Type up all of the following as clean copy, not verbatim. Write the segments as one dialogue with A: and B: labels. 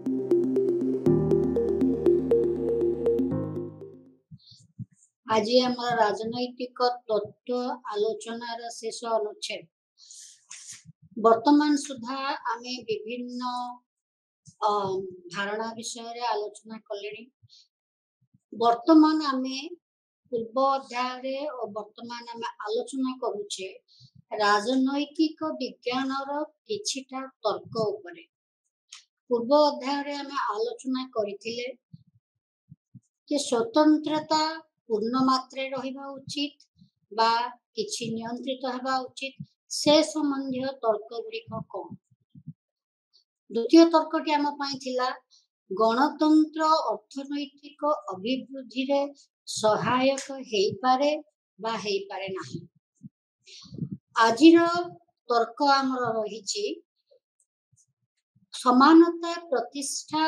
A: आज आम राजनैतिक तत्व आलोचनार शेष अनुच्छेद। वर्तमान सुधा आमे विभिन्न धारणा विषय आलोचना कले। वर्तमान आमे पूर्व अध्याय और वर्तमान आमे आलोचना करुचे राजनैतिक विज्ञानर किछिटा तर्क उपरे। पूर्व अध्याय आमे आलोचना करिथिले कि स्वतंत्रता पूर्ण मात्रे रहिबा उचित बा किछि नियंत्रित हेबा उचित से संबंधी तर्क गुड़िक कौन। द्वितीय तर्कटी आम पई थिला गणतंत्र अर्थनैतिक अभिवृद्धि रे सहायक हेई पारे बा हेई पारे नाही। आजिर तर्क आमर रहिछि समानता प्रतिष्ठा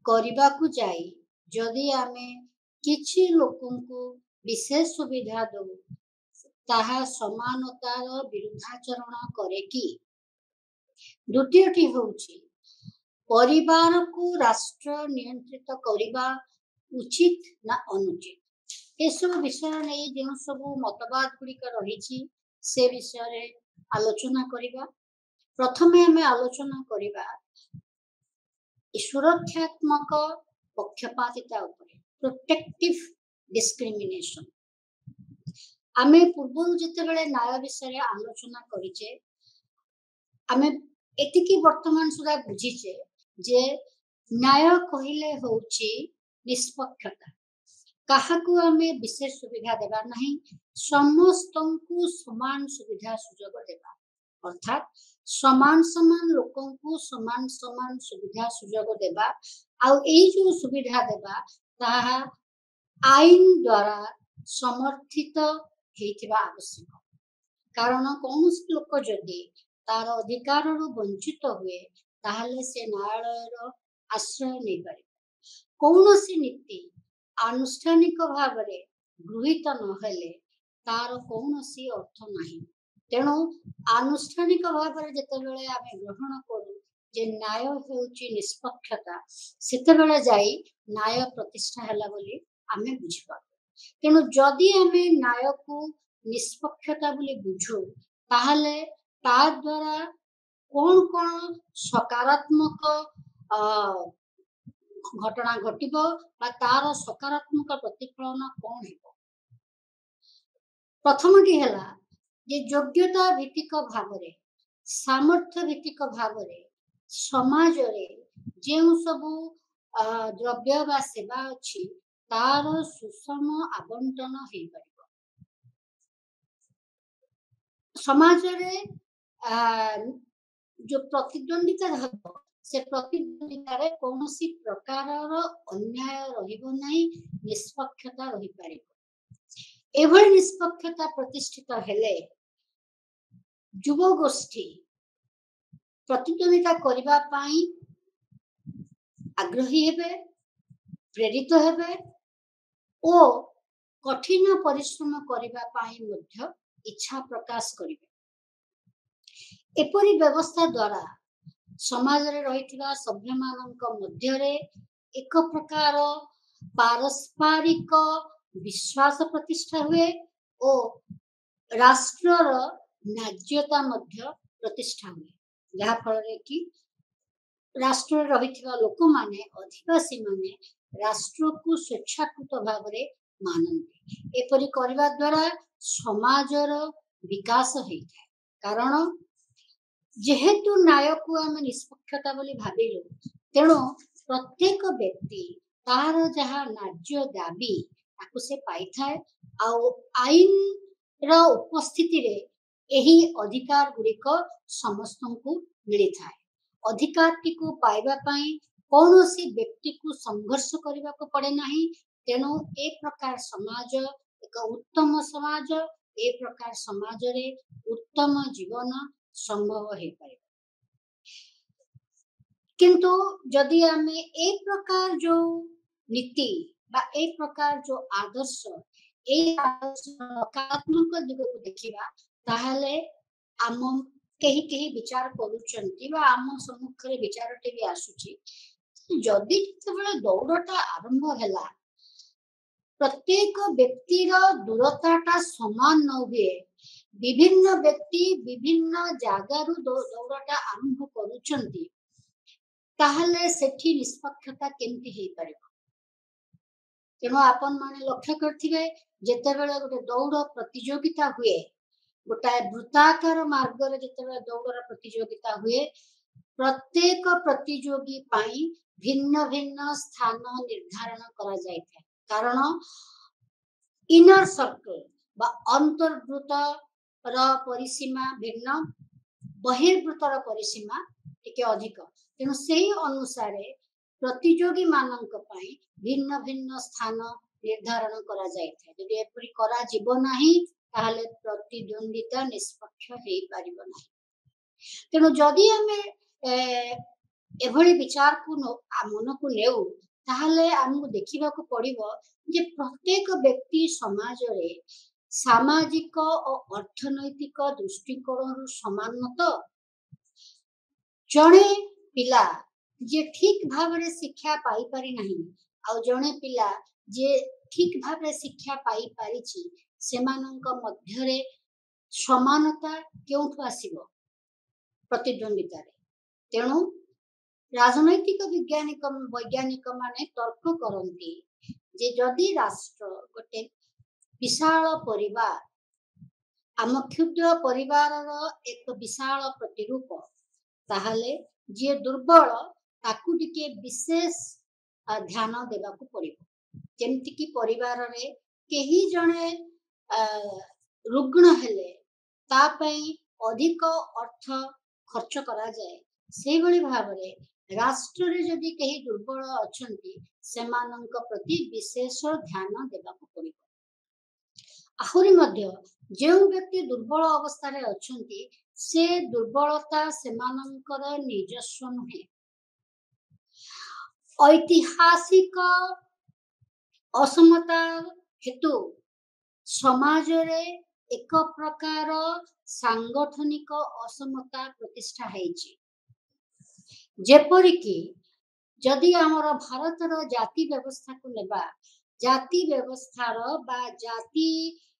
A: करबाकू जाई जदि आमे किछि लोकंकु विशेष सुविधा दो ताहा समानतार विरुद्धाचरण करे कि। द्वितीयटी होउछि परिवार को राष्ट्र नियंत्रित करबा उचित ना अनुचित। ए सब विषय नै जे सब मतवाद गुड़िक रहिछि से विषय आलोचना करिबा। प्रथमे हमें आलोचना करिबा सुरक्षात्मक पक्षपातिता उपरे, प्रोटेक्टिव डिस्क्रिमिनेशन। आमे पूर्व जेतेबेले न्याय विषय आलोचना करिचे आमे एतिकी वर्तमान सुधा बुझीचे जे न्याय कहिले होउची निष्पक्षता। काहाकू आमे विशेष सुविधा देबा नहीं, समस्तंकु समान सुविधा सुजोग देबा। अर्थात समान समान लोकंकु समान समान सुविधा सुजोग देबा। आउ एई जो सुविधा देबा ताहा आईन द्वारा समर्थित हेतिबा आवश्यक। कारण कौनसी लोक जदि तार अधिकार वंचित हुए ताहले से न्यायालयर आश्रय नहीं पारे। कौनसी नीति आनुष्ठानिक भाव में गृहीत नहेले तार कौनसी अर्थ नहीं। तेणु आनुष्ठानिक भाव में जेतेबेले आमे ग्रहण करू जे न्याय हेउची निष्पक्षता सेतेबेले जाई न्याय प्रतिष्ठा हैला बोली आमे बुझिपा। तेणु जदि आमे न्याय को निष्पक्षता बोली बुझू ताहले ता द्वारा कौन कौन सकारात्मक घटना घटिबो बा तार सकारात्मक प्रतिफलन कौन हेबो। प्रथमटी हैला जे योग्यता भित्तिक भावरे सामर्थ्य भित्तिक भावरे समाज रे जेउ सबु द्रव्य बा सेवा अछि तार सुषम आवंटन हेई परिबो। समाज रे जो प्रतिद्वंदिता हबो से प्रतिद्वंदिता रे कौनसी प्रकारर अन्याय रहिबो नाही, निष्पक्षता रहि पारिबो। एभଳି निष्पक्षता प्रतिष्ठित हेले युव गोष्ठी प्रतिद्वंदिता करिबा पाई आग्रही हेबे, प्रेरित हेबे ओ कठिन परिश्रम करिबा पाई मध्य इच्छा प्रकाश करिबे। एपरि व्यवस्था द्वारा समाज रे रहिथिबा सभ्य मानक मध्य रे एक प्रकार पारस्परिक विश्वास प्रतिष्ठा हुए ओ राष्ट्रर न्याय्यता मध्य प्रतिष्ठा हुए। जहा फल रे कि राष्ट्र रहिथिबा लोक माने अधिवासी माने राष्ट्र को स्वेच्छाकृत भाव रे मानन्ति। एपरि करबा द्वारा समाजर विकास होइଥାଏ। कारण जेहेतु न्याय को आम निष्पक्षता बोली भाविलु तेणु प्रत्येक व्यक्ति तार जहा न्याय्य दाबी ताकु से पाई थाए। आउ आईन र उपस्थिति रे एही अधिकार गुड़िक समस्तंकु मिली थाए। अधिकार टिकु पाइबा पाई कौनसी व्यक्ति को संघर्ष करबा को पड़े नाही। तेणु ए प्रकार समाज एक उत्तम समाज, ए प्रकार समाज रे उत्तम जीवन संभव हे पारे। किंतु जदि आमे ए प्रकार जो नीति बा ए प्रकार जो आदर्श ए आदर्श नकारात्मक दिग को देखिबा ताहले आम केही केही विचार करूचंती बा आम सम्मुख रे विचारटे भी आसुची जदि जेतेबेले दौड़टा आरंभ हैला प्रत्येक व्यक्तिर दूरताटा समान न हुए विभिन्न व्यक्ति विभिन्न जागारू दौड़टा आरंभ करूचंती ताहले सेठी निष्पक्षता केमती हेई परिबो तेणु आपण माने लक्ष्य करथिबे जेतेबेले गोटे दौड़ प्रतियोगिता हुए गोटाए वृत्ताकार मार्ग रे जेतेबेले दौड़र प्रतियोगिता हुए प्रत्येक प्रतियोगी पाई भिन्न भिन्न स्थान निर्धारण करा जायଥାଏ कारण इनर सर्कल बा अंतर्वृत्त र परिसीमा भिन्न बहिर्वृत्तर परिसीमा टिके अधिक तेणु सेही अनुसार प्रतियोगी मानक पाई भिन्न भिन्न स्थान निर्धारण करा जायଥାଏ यदि एपरि करा जीव नाही ताहले प्रतिद्वंदिता निष्पक्ष हेई परिबो नाही तेणु जदि आमे एभଳି विचार को मन को नेउ ताहले हमको देखिबा को पड़िबो जे प्रत्येक व्यक्ति समाज रे सामाजिक और अर्थनैतिक दृष्टिकोण समान तो जणे पिला जे ठीक भाव रे शिक्षा पाई पारि नाही आ जणे पिला जे ठीक भाव रे शिक्षा पाई पारिछि सेमानंक मध्य रे समानता केउठु आसीबो प्रतिद्वंदिता रे तेणु राजनैतिक वैज्ञानिक माने तर्क करती जे जदि राष्ट्र गोटे विशाल परिवार आम क्षुद्र परिवार एक विशाल प्रतिरूप ताहले जे दुर्बल ताकू टिके विशेष ध्यान देबाकू पड़िबो जेमति कि परिवार रे केही जणे रुग्ण हेले ता पई अधिक अर्थ खर्च करा जाए से भली भाव रे राष्ट्र रे जदि केही दुर्बल अछंती सेमानंक प्रति विशेष ध्यान देबाकू पड़िबो आहुरी मध्य जो व्यक्ति दुर्बल अवस्था रे अछंती से दुर्बलता सेमानंकर निजस्व नुहे ऐतिहासिक असमता हेतु समाज रे एक प्रकार सांगठनिक असमता प्रतिष्ठा हेछि जेपरिकी जदि आमर भारतर जाति व्यवस्था को लेबा जाति व्यवस्थार बा जाति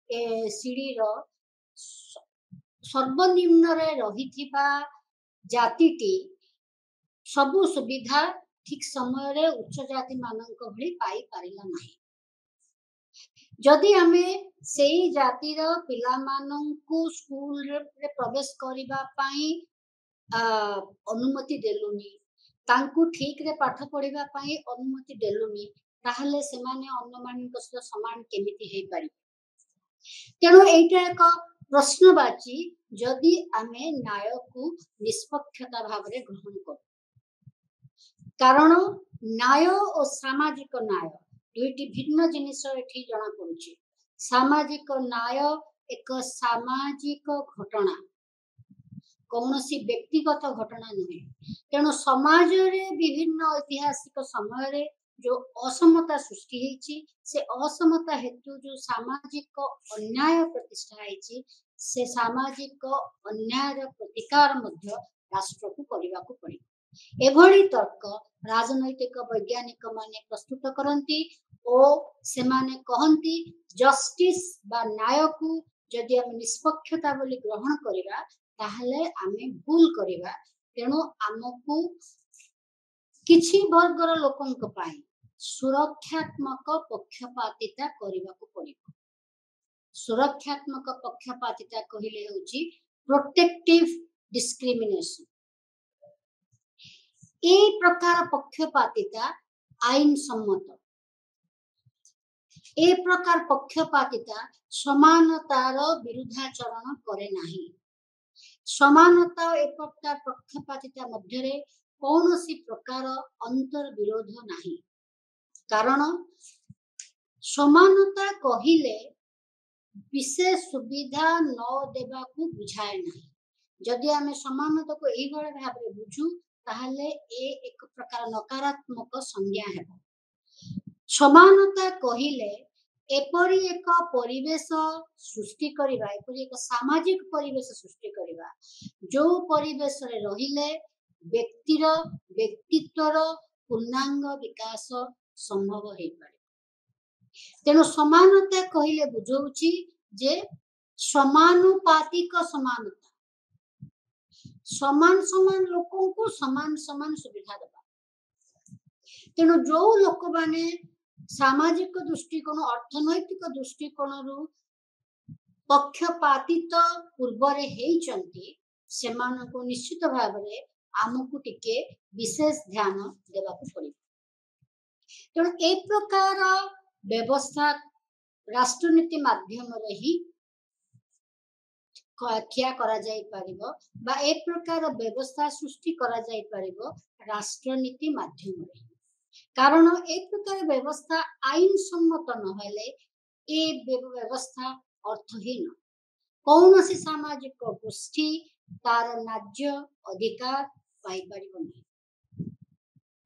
A: सीढ़ीर सर्वनिम्न रे रहिथिबा जातिटी सबु सुविधा ठीक समय रे उच्च जाति मानक भली पाई पारिला नाही जदि आमे सेई जातिर पिला मानंकु स्कूल रे प्रवेश करिबा पाई अनुमति देलुनी तांकु ठीक रे पाठ पढ़िबा पाई अनुमति देलुनी ताहले सेमाने अन्य मानक समान केमिति हेई पारि तेणु एटा एक प्रश्नवाची जदि आमे न्याय को निष्पक्षता भाव रे ग्रहण कर कारण न्याय और सामाजिक न्याय दुईटी भिन्न जिनिस एठी जणा पड़ुछि सामाजिक न्याय एक सामाजिक घटना कौनसी व्यक्तिगत घटना नुहे तेणु समाज रे विभिन्न ऐतिहासिक समय रे जो असमता सृष्टि हेछि से असमता हेतु जो सामाजिक अन्याय प्रतिष्ठा हेछि से सामाजिक अन्याय प्रतिकार मध्य राष्ट्र को करबा को पड़े एभली तर्क राजनैतिक वैज्ञानिक माने प्रस्तुत करती और से माने कहती जस्टिस बा न्याय को जदि हम निष्पक्षता बोली ग्रहण करिबा ताहले आमे भूल करिबा तेणु आमको किछि वर्गर लोकंक पाई सुरक्षात्मक पक्षपातिता करबा को पड़िबो सुरक्षात्मक पक्षपातिता कहिले होछि प्रोटेक्टिव डिस्क्रिमिनेशन ए प्रकार पक्षपातिता आईन सम्मत ए प्रकार पक्षपातिता समानतार विरुद्धाचरण करे नाही समानता एक प्रकार पक्षपातिता मध्य रे कौनसी प्रकार अंतर विरोध नाही कारण समानता कहिले विशेष सुविधा न देबा को बुझाए नाही जदि आमे समानता को एही भले भाबरे बुझू ताहले ए एक प्रकार नकारात्मक संज्ञा हेबो समानता कहिले एपरी एक परिवेश सृष्टि करिबा, एपरी एक सामाजिक परिवेश सृष्टि करिबा जो परिवेश रे रहिले व्यक्तिर व्यक्तित्वर पूर्णांग विकास संभव हो पारे। तेणु समानता कहले बुझौछि जे समानुपातिक समानता, समान समान लोकों को समान समान सुविधा देबा। तेणु जो लोक माने सामाजिक दृष्टिकोण अर्थनैतिक दृष्टिकोण पक्षपातित पूर्वरे हेइचंती सेमानको निश्चित भावरे आमको टिके विशेष ध्यान देबाकू पड़िबो। तेणु ए प्रकार व्यवस्था राष्ट्रनीति माध्यम रे ही क्या करा जाई परिबो बा ए प्रकार व्यवस्था सृष्टि करा जाई परिबो राष्ट्रनीति माध्यम रे। कारण ए प्रकार व्यवस्था आईन सम्मत न हेले ए व्यवस्था अर्थहीन। कौन सी सामाजिक गोष्ठी तार न्याय अधिकार पाई परिबो नहीं।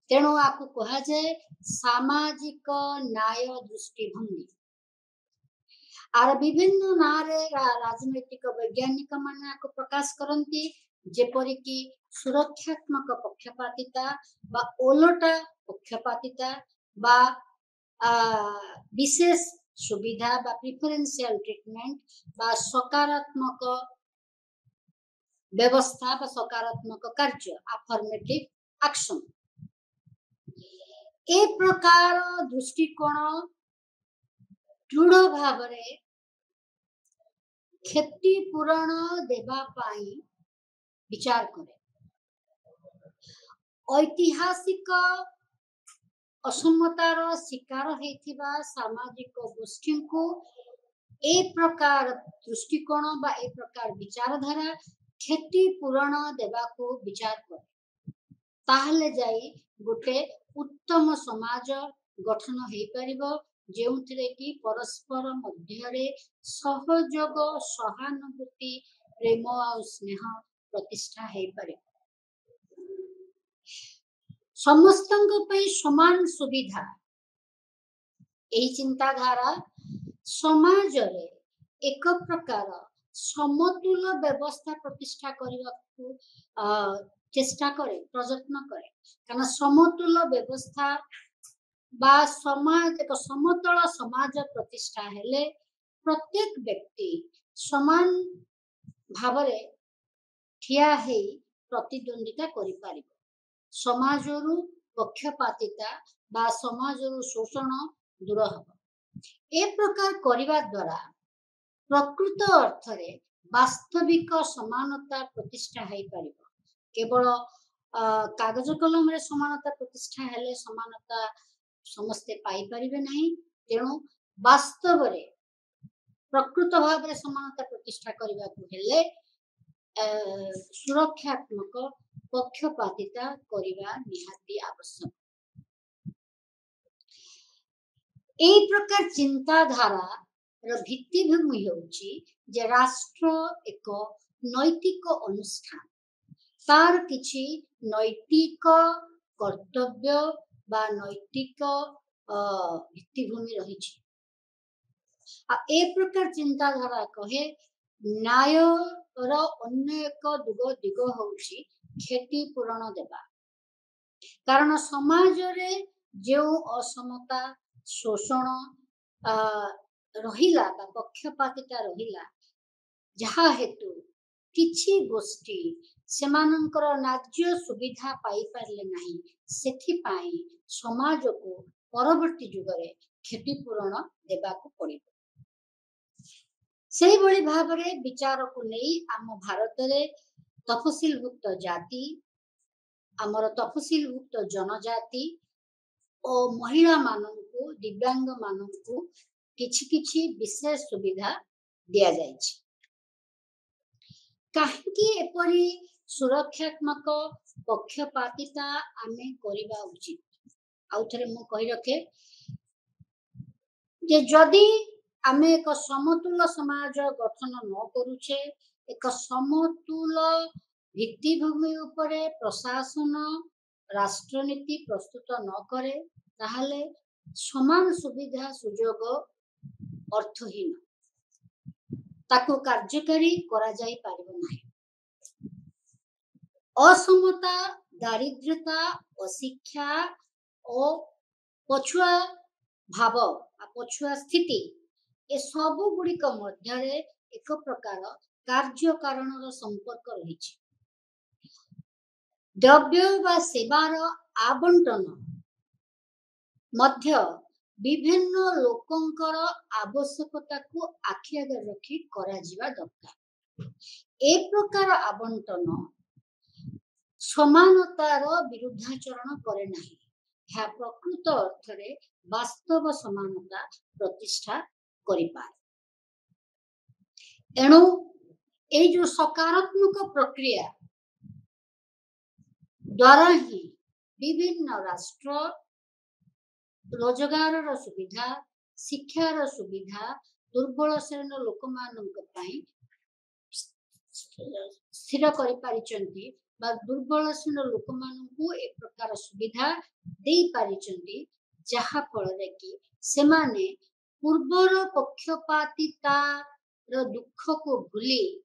A: तेणु आपको कहा जाए सामाजिक न्याय दृष्टिभंगी आर विभिन्न नारे राजनैतिक वैज्ञानिक माने आपको प्रकाश करती जेपरि कि सुरक्षात्मक पक्षपातिता बा ओलटा पक्षपातिता बा विशेष सुविधा बा प्रिफरेंशियल ट्रीटमेंट बा सकारात्मक व्यवस्था बा सकारात्मक कार्य अफर्मेटिव एक्शन ए प्रकार दृष्टिकोण दृढ़ भाव क्षतिपूरण देवा पाई विचार करे। ऐतिहासिक असमतार शिकार हेथिबा सामाजिक गोष्ठी को ए प्रकार दृष्टिकोण बा ए प्रकार विचारधारा क्षतिपूरण देवा को विचार करे ताहले जाई गोटे उत्तम समाज गठन हेई परिबो जेउथिरे कि परस्पर मध्यरे सहयोग सहानुभूति प्रेम और स्नेह प्रतिष्ठा हेई पारे। समस्तंक पई समान सुविधा एही चिंताधारा समाज रे एक प्रकार समतुल व्यवस्था प्रतिष्ठा करबाकू चेष्टा करे प्रयत्न करे। कारण समतुल व्यवस्था बा समाज एक समतल समाज प्रतिष्ठा हेले प्रत्येक व्यक्ति समान भावरे ठिया हेई प्रतिद्वंदिता करि पारिबो। समाजरु पक्षपातिता बा समाजरु शोषण दूर हबो। ए प्रकार करिबा द्वारा प्रकृत अर्थरे वास्तविक समानता प्रतिष्ठा हेई पारिबो। केवल कागज कलम रे समानता प्रतिष्ठा हेले समानता समस्ते पाई परिबे नहीं। तेणु वास्तव रे प्रकृत भाव रे समानता प्रतिष्ठा करबा को हेले सुरक्षात्मक पक्षपातिता करिबा निहाती आवश्यक। ए प्रकार चिंताधारा र भित्तिभूमि होउची जे राष्ट्र एक नैतिक अनुष्ठान तार किछि नैतिक कर्तव्य बा नैतिक भित्तिभूमि रही। ए प्रकार चिंताधारा कहे न्याय र अन्य एक दिग होउची क्षतिपूरण देबा। कारण समाज रे जो असमता शोषण रहिला बा पक्षपातिता रहिला जहा हेतु किछि गोष्ठी सेमानंकर न्याय सुविधा पाई पारले नहीं सेथि पाई समाज को परवर्ती जुगरे क्षतिपूरण देबा को पड़िबो। सेही बळी भाबरे विचार को नहीं आम भारत रे तफसिलभुक्त जाति आमर तफसिलभुक्त जनजाति और महिला माननकु दिव्यांग माननकु किछि किछि विशेष सुविधा दिया जायछि। काहेकि एपरी सुरक्षात्मक पक्षपातिता आमे करिबा उचित। आउ थरे मु कहि रखे जे जदि आमे एक समतुल समाज गठन न करूछे एक समतुल भित्तिभूमि उपरे प्रशासन राष्ट्रनीति प्रस्तुत न करे ताहले समान सुविधा सुयोग अर्थहीन ताको कार्यकारी करा जाई पारिबो नाही। असमता, दारिद्र्यता, अशिक्षा और पछुआ भाव पछुआ स्थिति ए सब गुड़िक मध्य एक प्रकार कार्य कारण संपर्क रही। द्रव्य व सेवार आवंटन मध्य विभिन्न लोकंकर आवश्यकता को आखि आगे रखी करा जिवा दरकार। ए प्रकार आवंटन समानतार विरुद्धाचरण करे नाही। यह प्रकृत अर्थ रे वास्तव समानता प्रतिष्ठा करि पाए। एणु ए जो सकारात्मक प्रक्रिया द्वारा ही विभिन्न राष्ट्र रोजगार सुविधा, शिक्षार सुविधा दुर्बल श्रेणी लोक स्थिर कर पारिचंती बा दुर्बल श्रेणी लोक मानू ए प्रकार सुविधा दे पारिचंती, जहा फल कि सेमाने पूर्वर पक्षपातितार दुख को भूली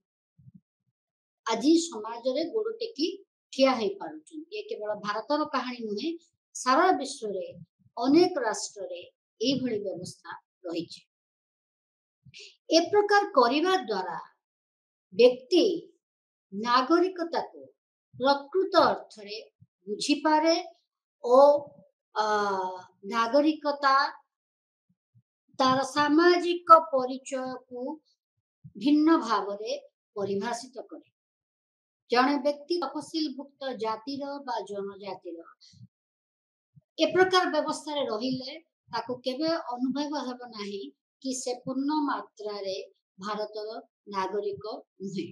A: आज समाज रे गोड़ टेकी ठिया है पारुचंती। ये केवल भारतर कहानी नुहे, सारा विश्व रे अनेक राष्ट्र रे ए भली व्यवस्था रही छे। ए प्रकार करिवा द्वारा व्यक्ति नागरिकता को प्रकृत अर्थ रे बुझी पारे और नागरिकता तार सामाजिक परिचय को भिन्न भाव रे परिभाषित करे। जने व्यक्ति तपशीलभुक्त जातिर बा जनजातिर ए प्रकार व्यवस्था रे रहिले ताको केबे अनुभव हेबो नाही कि से पूर्ण मात्रा रे भारतर नागरिक नुहे।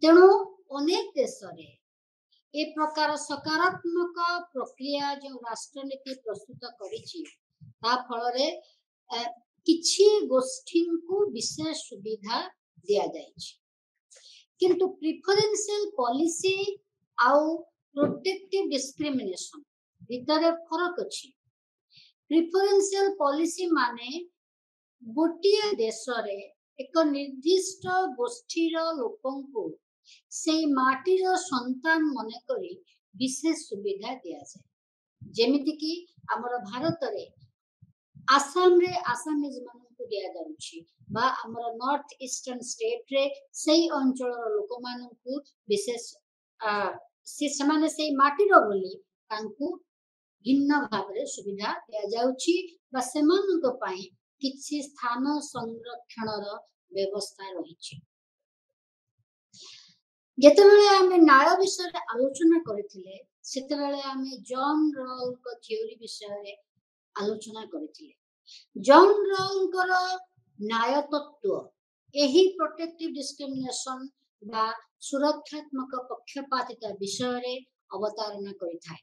A: तेणु अनेक देश रे ए प्रकार सकारात्मक प्रक्रिया जो राष्ट्रनीति प्रस्तुत करिछि ता फल रे किछि गोष्ठी को विशेष सुविधा दिया जाइछि, किंतु प्रिफरेंशियल पॉलिसी आउ प्रोटेक्टिव डिस्क्रिमिनेशन भीतर फरक अछि। प्रिफरेंशियल पॉलिसी माने गोटिए देश रे एक निर्दिष्ट गोष्ठीर लोकंकु से माटीर संतान मन करी विशेष सुविधा दिया जाए। जेमिति कि हमर भारत रे आसाम रे आसामीज मानकु दिया जाउछि बा हमर नॉर्थ ईस्टर्न स्टेट रे सेही अंचलर लोक मानकु विशेष से समाने सेही माटीर बोली तांकु भिन्न भाव रे सुविधा दिया जाउछि बा सेमानक पई किछि स्थान संरक्षणर व्यवस्था रहिछि। जेतेबेले आमे न्याय विषय रे आलोचना करथिले सेतेबेले आमे जॉन रॉल को थ्योरी विषय रे आलोचना करथिले। जॉन रॉल कर न्याय तत्व एही प्रोटेक्टिव डिस्क्रिमिनेशन बा सुरक्षात्मक पक्षपातिता विषय रे अवतारणा करिथाय।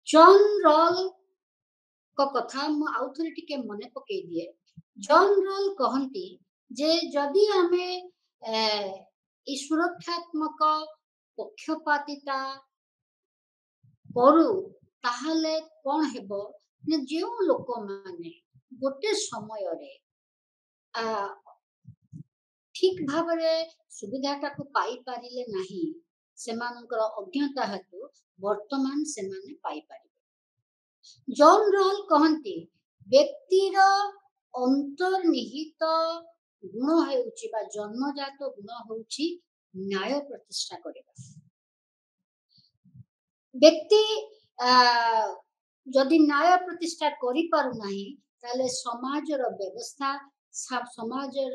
A: जॉन रॉल को कथा मु आउथरे टिके मने पकई दिए। जॉन रॉल कहंती जे जदि आमे ई सुरक्षात्मक पक्षपातिता करू ताहले कोन हेबो ने जे लोक माने गोटे समय रे ठीक भाव रे सुविधाटा को पाई पारिले नाही, सेमानकर अज्ञता हेतु वर्तमान सेमाने पाई पारिबे। जॉन रॉल कहंती व्यक्तिर अंतर्निहित गुण हेउछि बा जन्मजात गुण हेउछि न्याय प्रतिष्ठा करिबा। व्यक्ति जदि न्याय प्रतिष्ठा करि पारु नाही ताले समाजर व्यवस्था समाजर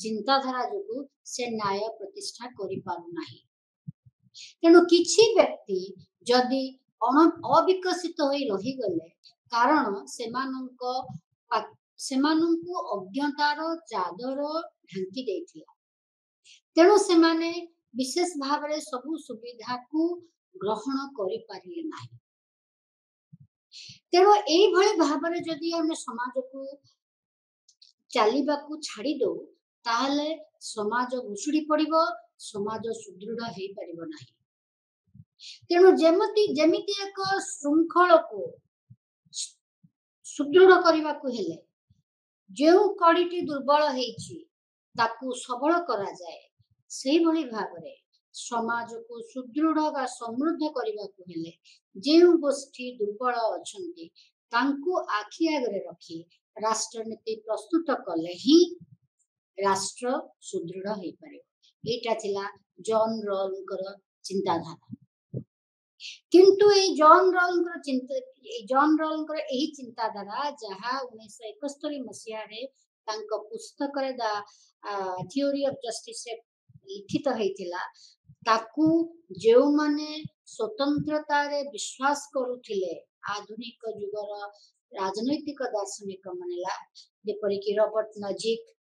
A: चिंताधारा जो से न्याय प्रतिष्ठा करि पारु नाही। तेणु किछि व्यक्ति जदि अविकसित होई रही गले कारण सेमानंकु अज्ञतार चादर ढांकी देथिला, तेणु सेमाने विशेष भाव रे सबु सुविधा को ग्रहण करि पारिले नाही। तेणु एई भली भाव रे जदि हम समाज को चालिबा को छाड़ी दो ताहले समाज घुसुड़ी पड़िबो, समाज सुदृढ़ हेई परिबो नाही। तेणु जेमिति एक श्रृंखल को सुदृढ़ करने को हेले जो कड़ीटी दुर्बल होईछि ताकू सबल करा जाए से भली भाबरे समाज को सुदृढ़ व समृद्ध करने को हेले जो गोष्ठी दुर्बल अछंती तांकू आखि आगरे रखी राष्ट्रनीति प्रस्तुत कले ही राष्ट्र सुदृढ़ हो पारे। एटा थिला जॉन रॉलकर चिंताधारा किंतु ए जॉन रॉलकर एही चिंताधारा जहा 1971 मसीहा रे तांको पुस्तक रे द थ्योरी ऑफ जस्टिस रे लिखित हेतिला ताकू जो माने स्वतंत्रता रे विश्वास करूथिले आधुनिक युगर राजनैतिक दार्शनिक मानेला जेपरि कि रॉबर्ट नजिक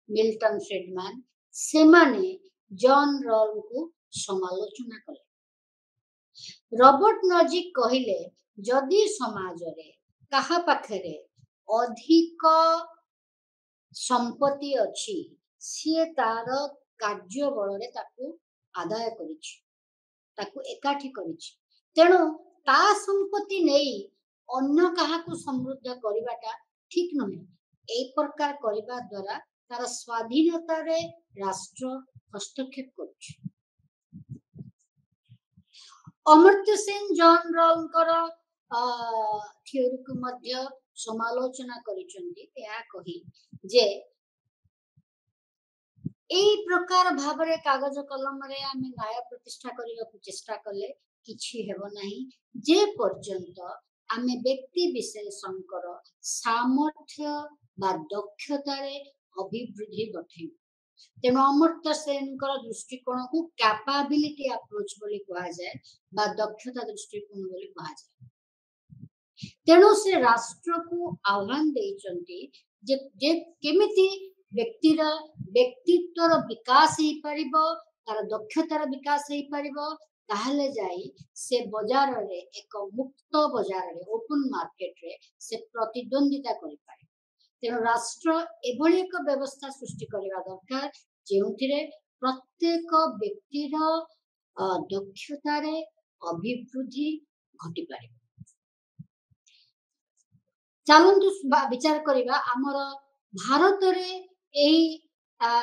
A: मिल्टन फ्रीडमैन से माने जॉन रॉल को समालोचना कले। रॉबर्ट नजिक कहिले जदि समाज रे कहा पाखरे अधिक संपत्ति अछि सी तार कार्य बल रे ताकू आदाय करिछि ताकू एकाठी करिछि तेणु ता संपत्ति नहीं अन्य काहाकू समृद्ध करिबाटा ठीक नहे। ए प्रकार करिबा द्वारा तार स्वाधीनता रे राष्ट्र हस्तक्षेप करुछि। अमर्त्य सेन जॉन रॉलकर थ्योरी को मध्य समालोचना करिसंती या कही जे एई प्रकार भाबरे कागज कलम रे आमे न्याय प्रतिष्ठा करिया को चेष्टा कले किछि हेबो नाही जे पर्यंत आमे व्यक्ति विशेषकर सामर्थ्य बा दक्षता रे अभिवृद्धि गठे। तेणु अमर्त्य सेनकर दृष्टिकोण को कैपेबिलिटी अप्रोच बोली कहा जाए बा दक्षता दृष्टिकोण बोली कहा जाए। तेणु से राष्ट्र को आह्वान देइचंती जे केमिति व्यक्तिर व्यक्तित्वर विकास ही परिबो तार दक्षतार विकास ही परिबो ताहले जाई से बाजार रे एक मुक्त बाजार रे ओपन मार्केट रे से प्रतिद्वंदिता करि पारे। तेणु राष्ट्र एभली एक व्यवस्था सृष्टि करबा दरकार जेउथिरे प्रत्येक व्यक्तिर दक्षता रे अभिवृद्धि घटी पारे। चलंतु विचार करबा हमर भारत रे एही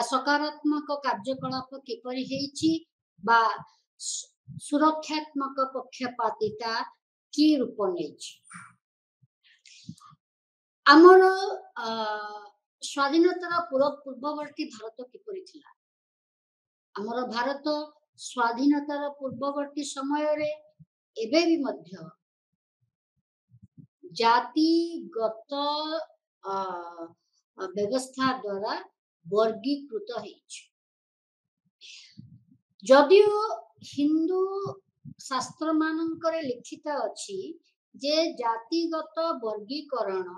A: सकारात्मक कार्यकलाप किपरि हेछि बा सुरक्षात्मक पक्षपातिता की रूप नेछि। आमर स्वाधीनतार पूर्ववर्ती भारत किपरि थिला आमर भारत स्वाधीनतार पूर्ववर्ती समय रे एबे भी मध्य जातिगत व्यवस्था द्वारा वर्गीकृत हेछि। जदियो हिंदू शास्त्र मानकर लिखित अछि जे जातिगत वर्गीकरण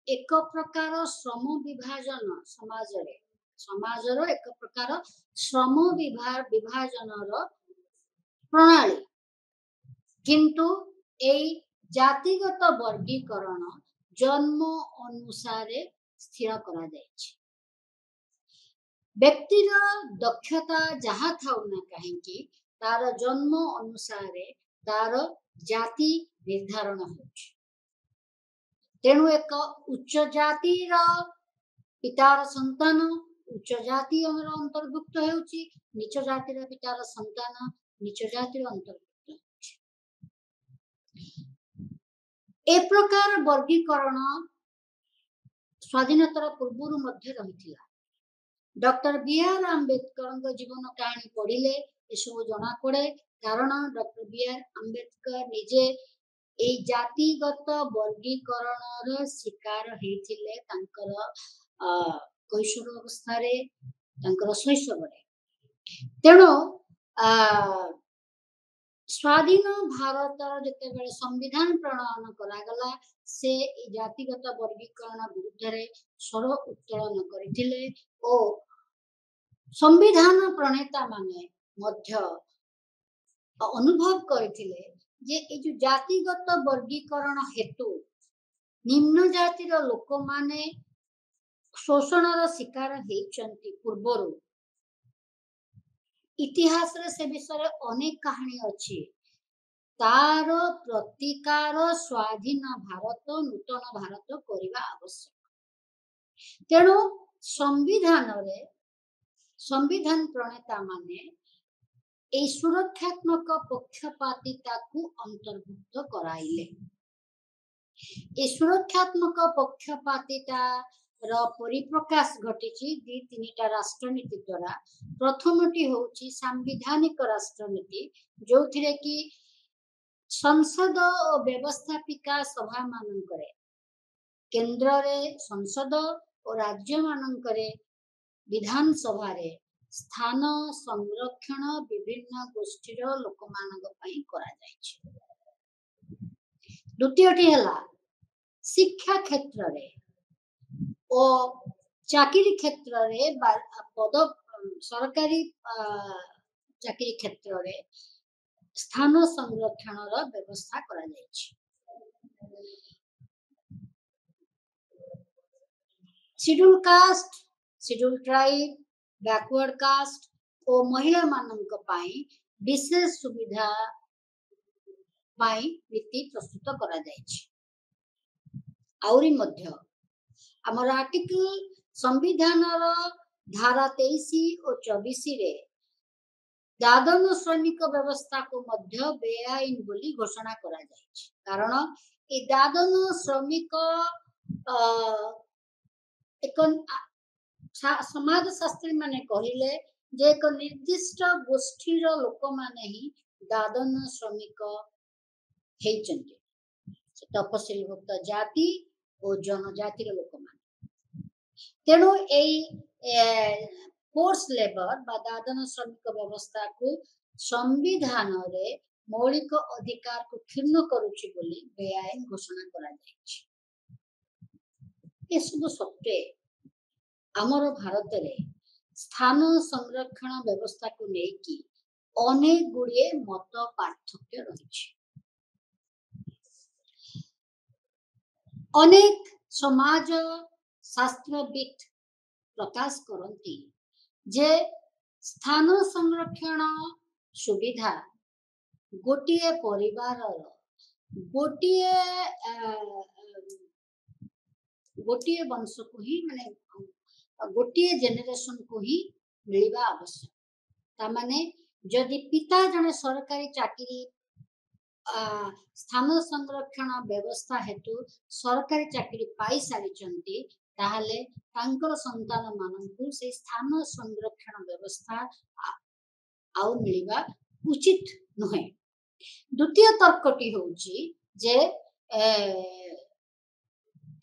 A: एक प्रकार श्रम विभाजन समाजर एक प्रकार श्रम विभाजनर प्रणाली किंतु एई जातिगत वर्गीकरण जन्म अनुसारे स्थिर करा जायछि। व्यक्तिर दक्षता जहाँ थाउ ना कहीं तार जन्म अनुसारे तार जाति निर्धारण होछि। तेणु एक उच्च जातिर पितार संतान उच्च जाति अंतर्भुक्त होछि नीच जातिर पितार संतान नीच जातिर अंतर्भुक्त होछि। ए प्रकार वर्गीकरण स्वाधीनतार पूर्व मध्य रहिथिला। Doctor B R. आंबेडकर जीवन कहानी पढ़िले एसबू जना पड़े कारण डॉक्टर बी.आर. आंबेडकर निजे ए जातिगत वर्गीकरण शिकार हेथिले तांकर कैशोर अवस्था रे तांकर शैशव रे। तेणु स्वाधीन भारत जते बेले संविधान प्रणयन करागला से जातिगत वर्गीकरण विरुद्ध रे स्वर उत्तोलन करथिले ओ संविधान प्रणेता माने मध्य अनुभव करथिले जे ए जो जातिगत वर्गीकरण हेतु निम्न जातिर लोक माने शोषणर शिकार हेचंती पूर्वरु इतिहास रे से विषय अनेक कहानी अछि तार प्रतिकार स्वाधीन भारत नूतन भारत करने आवश्यक। तेणु संविधान प्रणेता माने ए सुरक्षात्मक पक्षपातिता को अंतर्भुक्त कराइले। ए सुरक्षात्मक पक्षपातिता परिप्रकाश घटी दी तीनटा राष्ट्रनीति द्वारा। प्रथमटी होची सांविधानिक राष्ट्रनीति जो थिरे कि संसद और व्यवस्थापिका सभा मानकरे केंद्र रे संसद और राज्य मानकरे विधानसभा रे स्थान संरक्षण विभिन्न गोष्ठीर लोक मानक पई करा जायछि। द्वितीयटी हला शिक्षा क्षेत्र रे और चाकरी क्षेत्र रे पद सरकारी चाकरी क्षेत्र रे स्थान संरक्षण व्यवस्था करा जायछि। Schedule caste, schedule tribe, backward caste और महिला मानक पाई विशेष सुविधा पाई नीति प्रस्तुत करा जायछि। आउरी मध्य हमर आर्टिकल संविधान धारा 23 और 24 रे दादन श्रमिक व्यवस्था को मध्य बेआईन बोली घोषणा करा जायछि। कारण ए दादन श्रमिक एक समाज शास्त्री माने कहिले जे एक निर्दिष्ट गोष्ठीर लोक माने ही दादन श्रमिक हेचंती। तपशिलभुक्त जाति और जनजातिर लोक माने। तेणु एई फोर्स लेबर बा दादन श्रमिक व्यवस्था को संविधान रे मौलिक अधिकार को क्षुण्ण करुछि बोली बेआईन घोषणा करा जायछि। ए सब सत्वे आमर भारत रे स्थान संरक्षण व्यवस्था को लेकी अनेक गुड़िए मत पार्थक्य रही। अनेक समाज शास्त्रविद प्रकाश करती जे स्थान संरक्षण सुविधा गोटिए परिवार गोटिए वंश को ही माने गोटिए जेनेरेशन को ही मिलवा आवश्यक। तामाने जदि पिता जने सरकारी चाकरी स्थान संरक्षण व्यवस्था हेतु सरकारी चाकरी पाई सारिचंती ताहले तांकर संतान माननकु से स्थान संरक्षण व्यवस्था आउ मिलवा उचित नहे। द्वितीय तर्कटी होची जे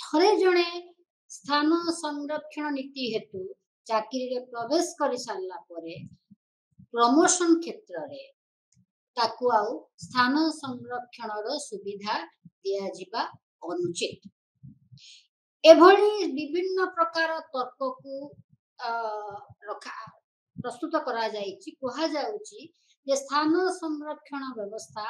A: थरे जणे स्थान संरक्षण नीति हेतु चाकरी रे प्रवेश करि सारला परे प्रमोशन क्षेत्र रे ताकु आउ स्थान संरक्षण रो सुविधा दिया जिबा अनुचित। एभली विभिन्न प्रकार तर्क को प्रस्तुत करा जायछि। कहा जाउछि जे स्थान संरक्षण व्यवस्था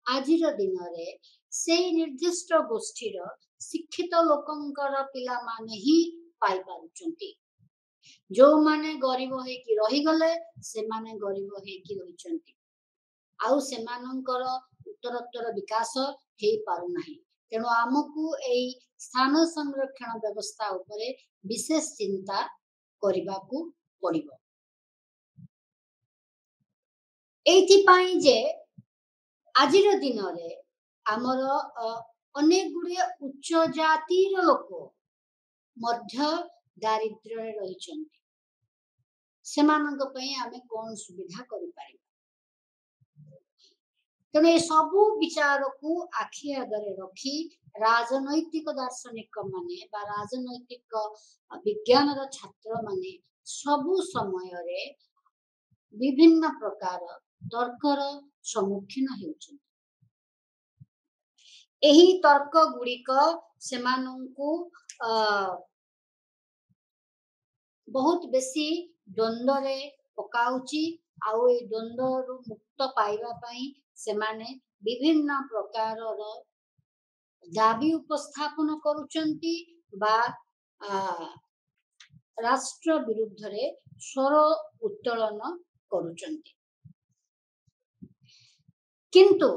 A: आजिर दिन रे से निर्दिष्ट गोष्ठीर शिक्षित लोकंकर पिला माने ही पाई पारुचंती। जो माने गरीब हे कि रही गले से माने गरीब हे कि रहिचंती आउ से मानकर उत्तरोत्तर विकास हे पारु नाही। तेणु आमको एई स्थान संरक्षण व्यवस्था उपरे विशेष चिंता करिबाकू पड़िबो। एथि पाई जे आजिर दिन रे हमर अनेक गुड़िए उच्च जातिर लोक मध्य दारिद्र्य रहिचंती। सेमानंक पई आमे कोन सुविधा करि पारि। तेणु ये सबू विचार को आखि आगरे रखी राजनैतिक दार्शनिक माने बा राजनैतिक विज्ञान छात्र माने सबू समय रे विभिन्न प्रकार तर्कर सम्मुखीन हेउछन। एही तर्क गुड़िक सेमानंकु बहुत बेसी द्वंद्व रे पकाउची आउ ए द्वंद्व रु मुक्त पाइबा पई सेमाने विभिन्न प्रकार दाबी उपस्थापन करुचंती बा राष्ट्र विरुद्ध रे स्वर उत्तोलन करुचंती। किंतु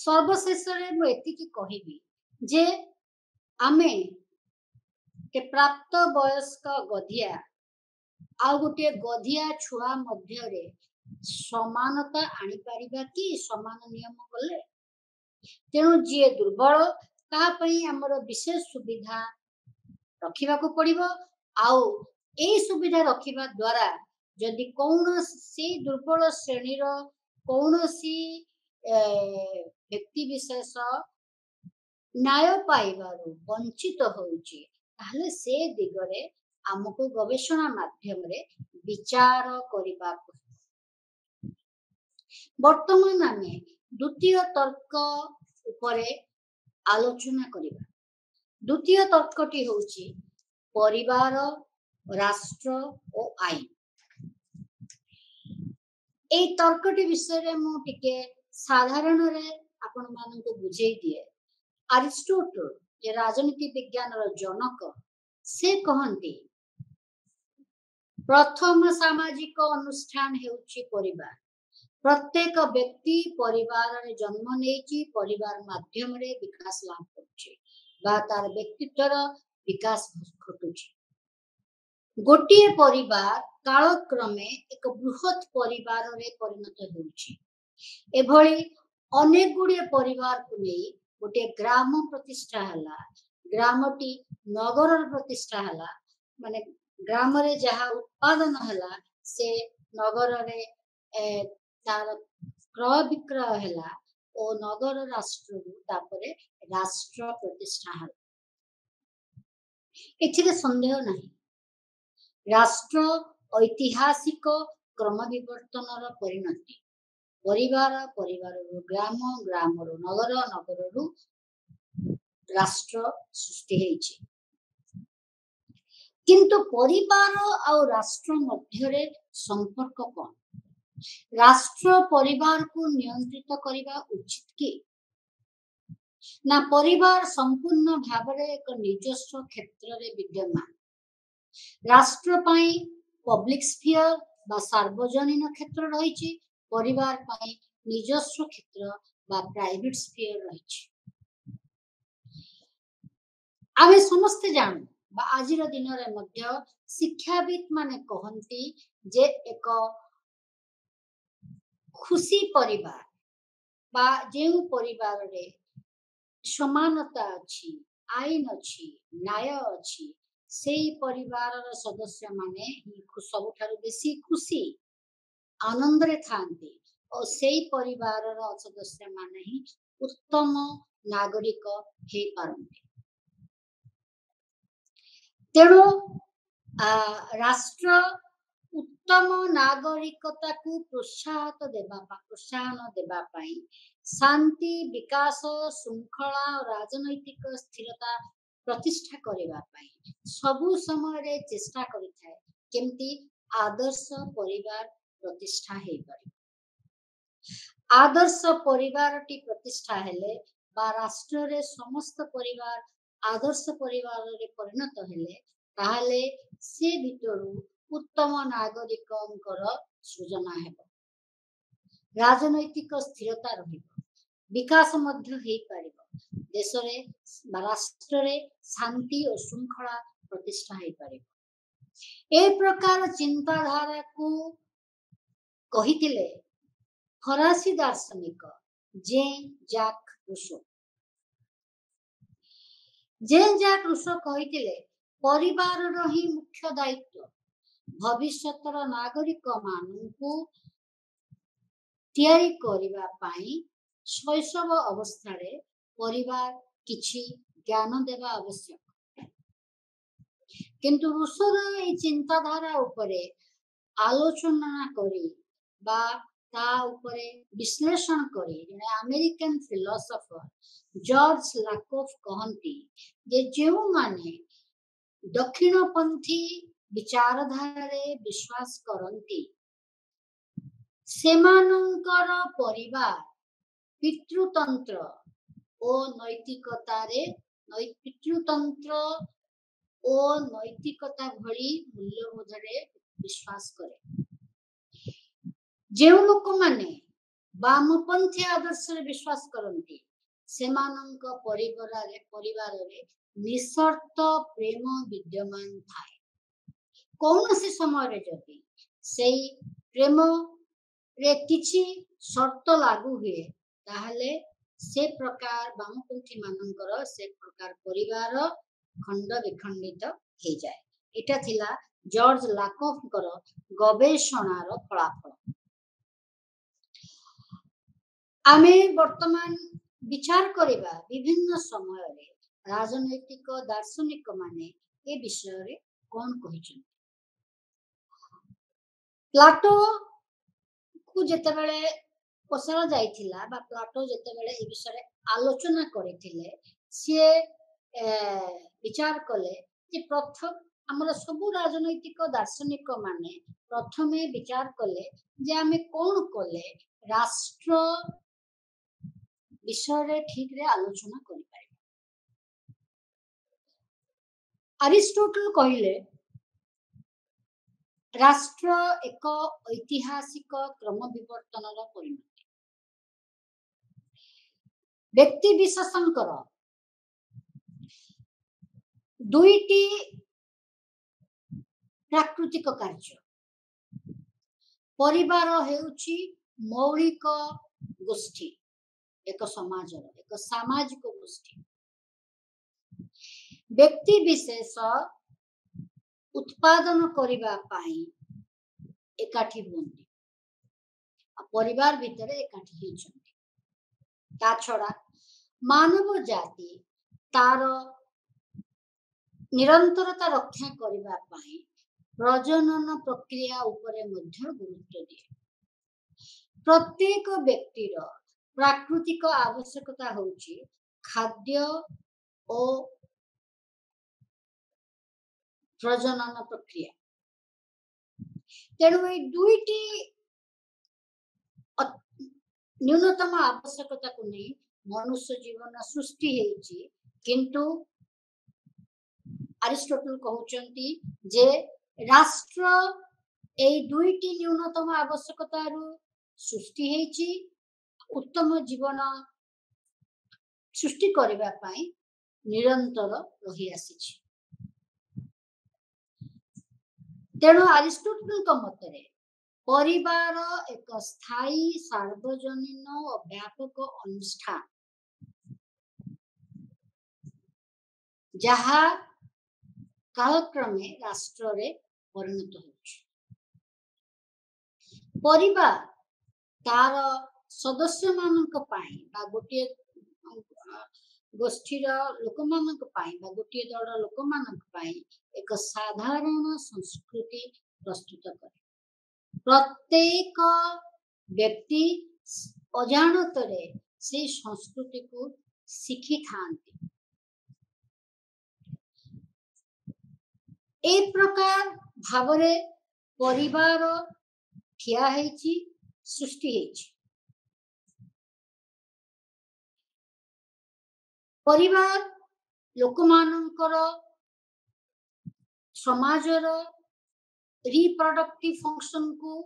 A: सर्वशेषरे मु एतिकी कहिबी जे आमे के प्राप्त वयस्क गधिया आ गोटे गधिया छुआ मध्यरे समानता आनी पारिबा कि समान नियम कले तेणु जी दुर्बल ता पई हमर विशेष सुविधा रखिबाकू पड़िबो आउ ए सुविधा रखिबा द्वारा जदि कौनसी दुर्बल श्रेणीर कौनसी व्यक्ति विशेष न्याय पाइबारू वंचित होउची ताहले से दिगरे आमको गवेषणा माध्यम रे विचार करिबा वर्तमान आमे द्वितीय तर्क उपरे आलोचना करिबा द्वितीय तर्कटी होउची परिवार राष्ट्र और आईन ए तर्कटी विषय रे मु टिके साधारण रे आपण माननको बुझेई दिए अरिस्टोटल जे राजनीति विज्ञान रो जनक से कहंती प्रथम सामाजिक अनुष्ठान हेउची परिवार प्रत्येक व्यक्ति परिवार रे जन्म नेची परिवार माध्यम रे विकास लाभ करछि बा तार व्यक्तित्वर विकास घटुछि गोटिए परिवार कालक्रमे एक बृहत परिवार रे परिणत होउछि एभଳି अनेक गुड़िए परिवार को नहीं गोटे ग्राम प्रतिष्ठा हला ग्रामटी नगर प्रतिष्ठा हला माने ग्राम रे जहा उत्पादन हला से नगर रे तार क्रय विक्रय हला ओ नगर राष्ट्र तापरे राष्ट्र प्रतिष्ठा हला एथिरे संदेह नहीं राष्ट्र ऐतिहासिक क्रम विवर्तन परिणति परिवार परिवार ग्राम ग्राम नगर नगर राष्ट्र सृष्टि हेछि किंतु परिवार और राष्ट्र मध्य संपर्क कौन राष्ट्र परिवार को नियंत्रित करने उचित कि ना परिवार संपूर्ण भाव एक निजस्व क्षेत्र रे विद्यमान राष्ट्र पाई पब्लिक स्फीयर बा सार्वजनिक क्षेत्र रही परिवार पाई निजस्व क्षेत्र बा प्राइवेट स्फीयर रही आमे समस्ते जानू बा आजिर दिन रे मध्य शिक्षाविद माने कहंती जे एक खुशी परिवार बा जेउ परिवार रे समानता अछि आईन अछि न्याय अछि से परिवार सदस्य माने सबुठारु बेसी खुशी आनंद रे थांती और से परिवार सदस्य माने ही उत्तम नागरिक हे पारंती तेणु राष्ट्र उत्तम नागरिकता को प्रोत्साहन देबा पाई शांति विकास श्रृंखला और राजनैतिक स्थिरता प्रतिष्ठा करबा पाई सबु समय रे चेष्टा करिथाय केमती आदर्श परिवार प्रतिष्ठा हे पारे आदर्श परिवार टी प्रतिष्ठा हेले बा राष्ट्र रे समस्त परिवार आदर्श परिवार रे परिणत हेले ताहाले से भितरु उत्तम नागरिकंकर सृजना हेबो राजनैतिक स्थिरता रहिबो विकास मध्य हेई पारिबो देश रे राष्ट्र रे शांति और श्रृंखला प्रतिष्ठा हेई पारिबो ए प्रकार चिंताधारा को कहिथिले फरासी दार्शनिक जेन-जाक रूसो कहिथिले परिवार रो ही मुख्य दायित्व भविष्यतर नागरिक मानू तैयारी करिबा पाई शैशव अवस्था रे परिवार किछि ज्ञान देवा आवश्यक किंतु रूसोर ए चिंताधारा उपरे आलोचना करी बा ता उपरे विश्लेषण करी जने अमेरिकन फिलोसोफर जॉर्ज लाकोफ कहंती जे जेउ माने दक्षिणपंथी विचारधारा रे विश्वास करंती सेमानंकर परिवार पितृतंत्र ओ नैतिकता रे पितृतंत्र ओ नैतिकता भली मूल्यबोध रे विश्वास करे जेउ लोक माने वामपंथी आदर्श विश्वास करती परिवार निस्वार्थ प्रेम विद्यमान थाए कौन से समय जदि से प्रेम रे किछि शर्त लागू हुए ताहले से प्रकार वामपंथी मानकर से प्रकार परिवार खंड विखंडित हो जाए। एटा थिला जॉर्ज लाकोफकर गवेषणार फलाफल। आमे वर्तमान विचार करिबा विभिन्न समय रे राजनैतिक दार्शनिक माने ए विषय रे कोन कहिछन। प्लाटो को जेतेबेले पसरा जाइथिला बा प्लाटो जेतेबेले ए विषय रे आलोचना करिथिले से विचार कले जे प्रथम हमर सबु राजनैतिक दार्शनिक माने प्रथमे विचार कले जे आमे कोन कले राष्ट्र विषय रे ठीक रे आलोचना करि पारे। अरिस्टोटल कहिले राष्ट्र एक ऐतिहासिक क्रम विवर्तन परिणति व्यक्ति विशेषकर दुईटी प्राकृतिक कार्य परिवार हेउची मौलिक गोष्ठी एक समाज एक सामाजिक गोष्ठी व्यक्ति विशेष उत्पादन करिबा पाई एकाठी हुंती परिवार भितर एकाठी हेचंती ता छड़ा मानव जाति तार निरंतरता रक्षा करिबा पाई प्रजनन प्रक्रिया उपरे मध्य गुरुत्व दिए। प्रत्येक व्यक्तिर प्राकृतिक आवश्यकता होची खाद्य और प्रजनन प्रक्रिया तेणु ये दुईटी न्यूनतम आवश्यकता को नहीं मनुष्य जीवन सृष्टि हेची किंतु अरिस्टोटल कहउचंती जे राष्ट्र ए दुईटी न्यूनतम आवश्यकता सृष्टि हेची उत्तम जीवन सृष्टि करबा पाई निरंतर रही आसीछि। तेणु अरिस्टोटल मतरे परिवार एक स्थायी सार्वजनीन और व्यापक अनुष्ठान जहा कालक्रमे राष्ट्र रे परिणत होछि। परिवार तार सदस्य मानक पाई बा गोटे गोष्ठीर लोक मानक पाई बा गोटे दल लोक मानक पाई एक साधारण संस्कृति प्रस्तुत करे। प्रत्येक व्यक्ति अजाणतरे से संस्कृति को शिखी थांती। ए प्रकार भावरे परिवार ठिया हेची सृष्टि हेची। परिवार लोक मानकर समाजर रिप्रोडक्टिव फंक्शन को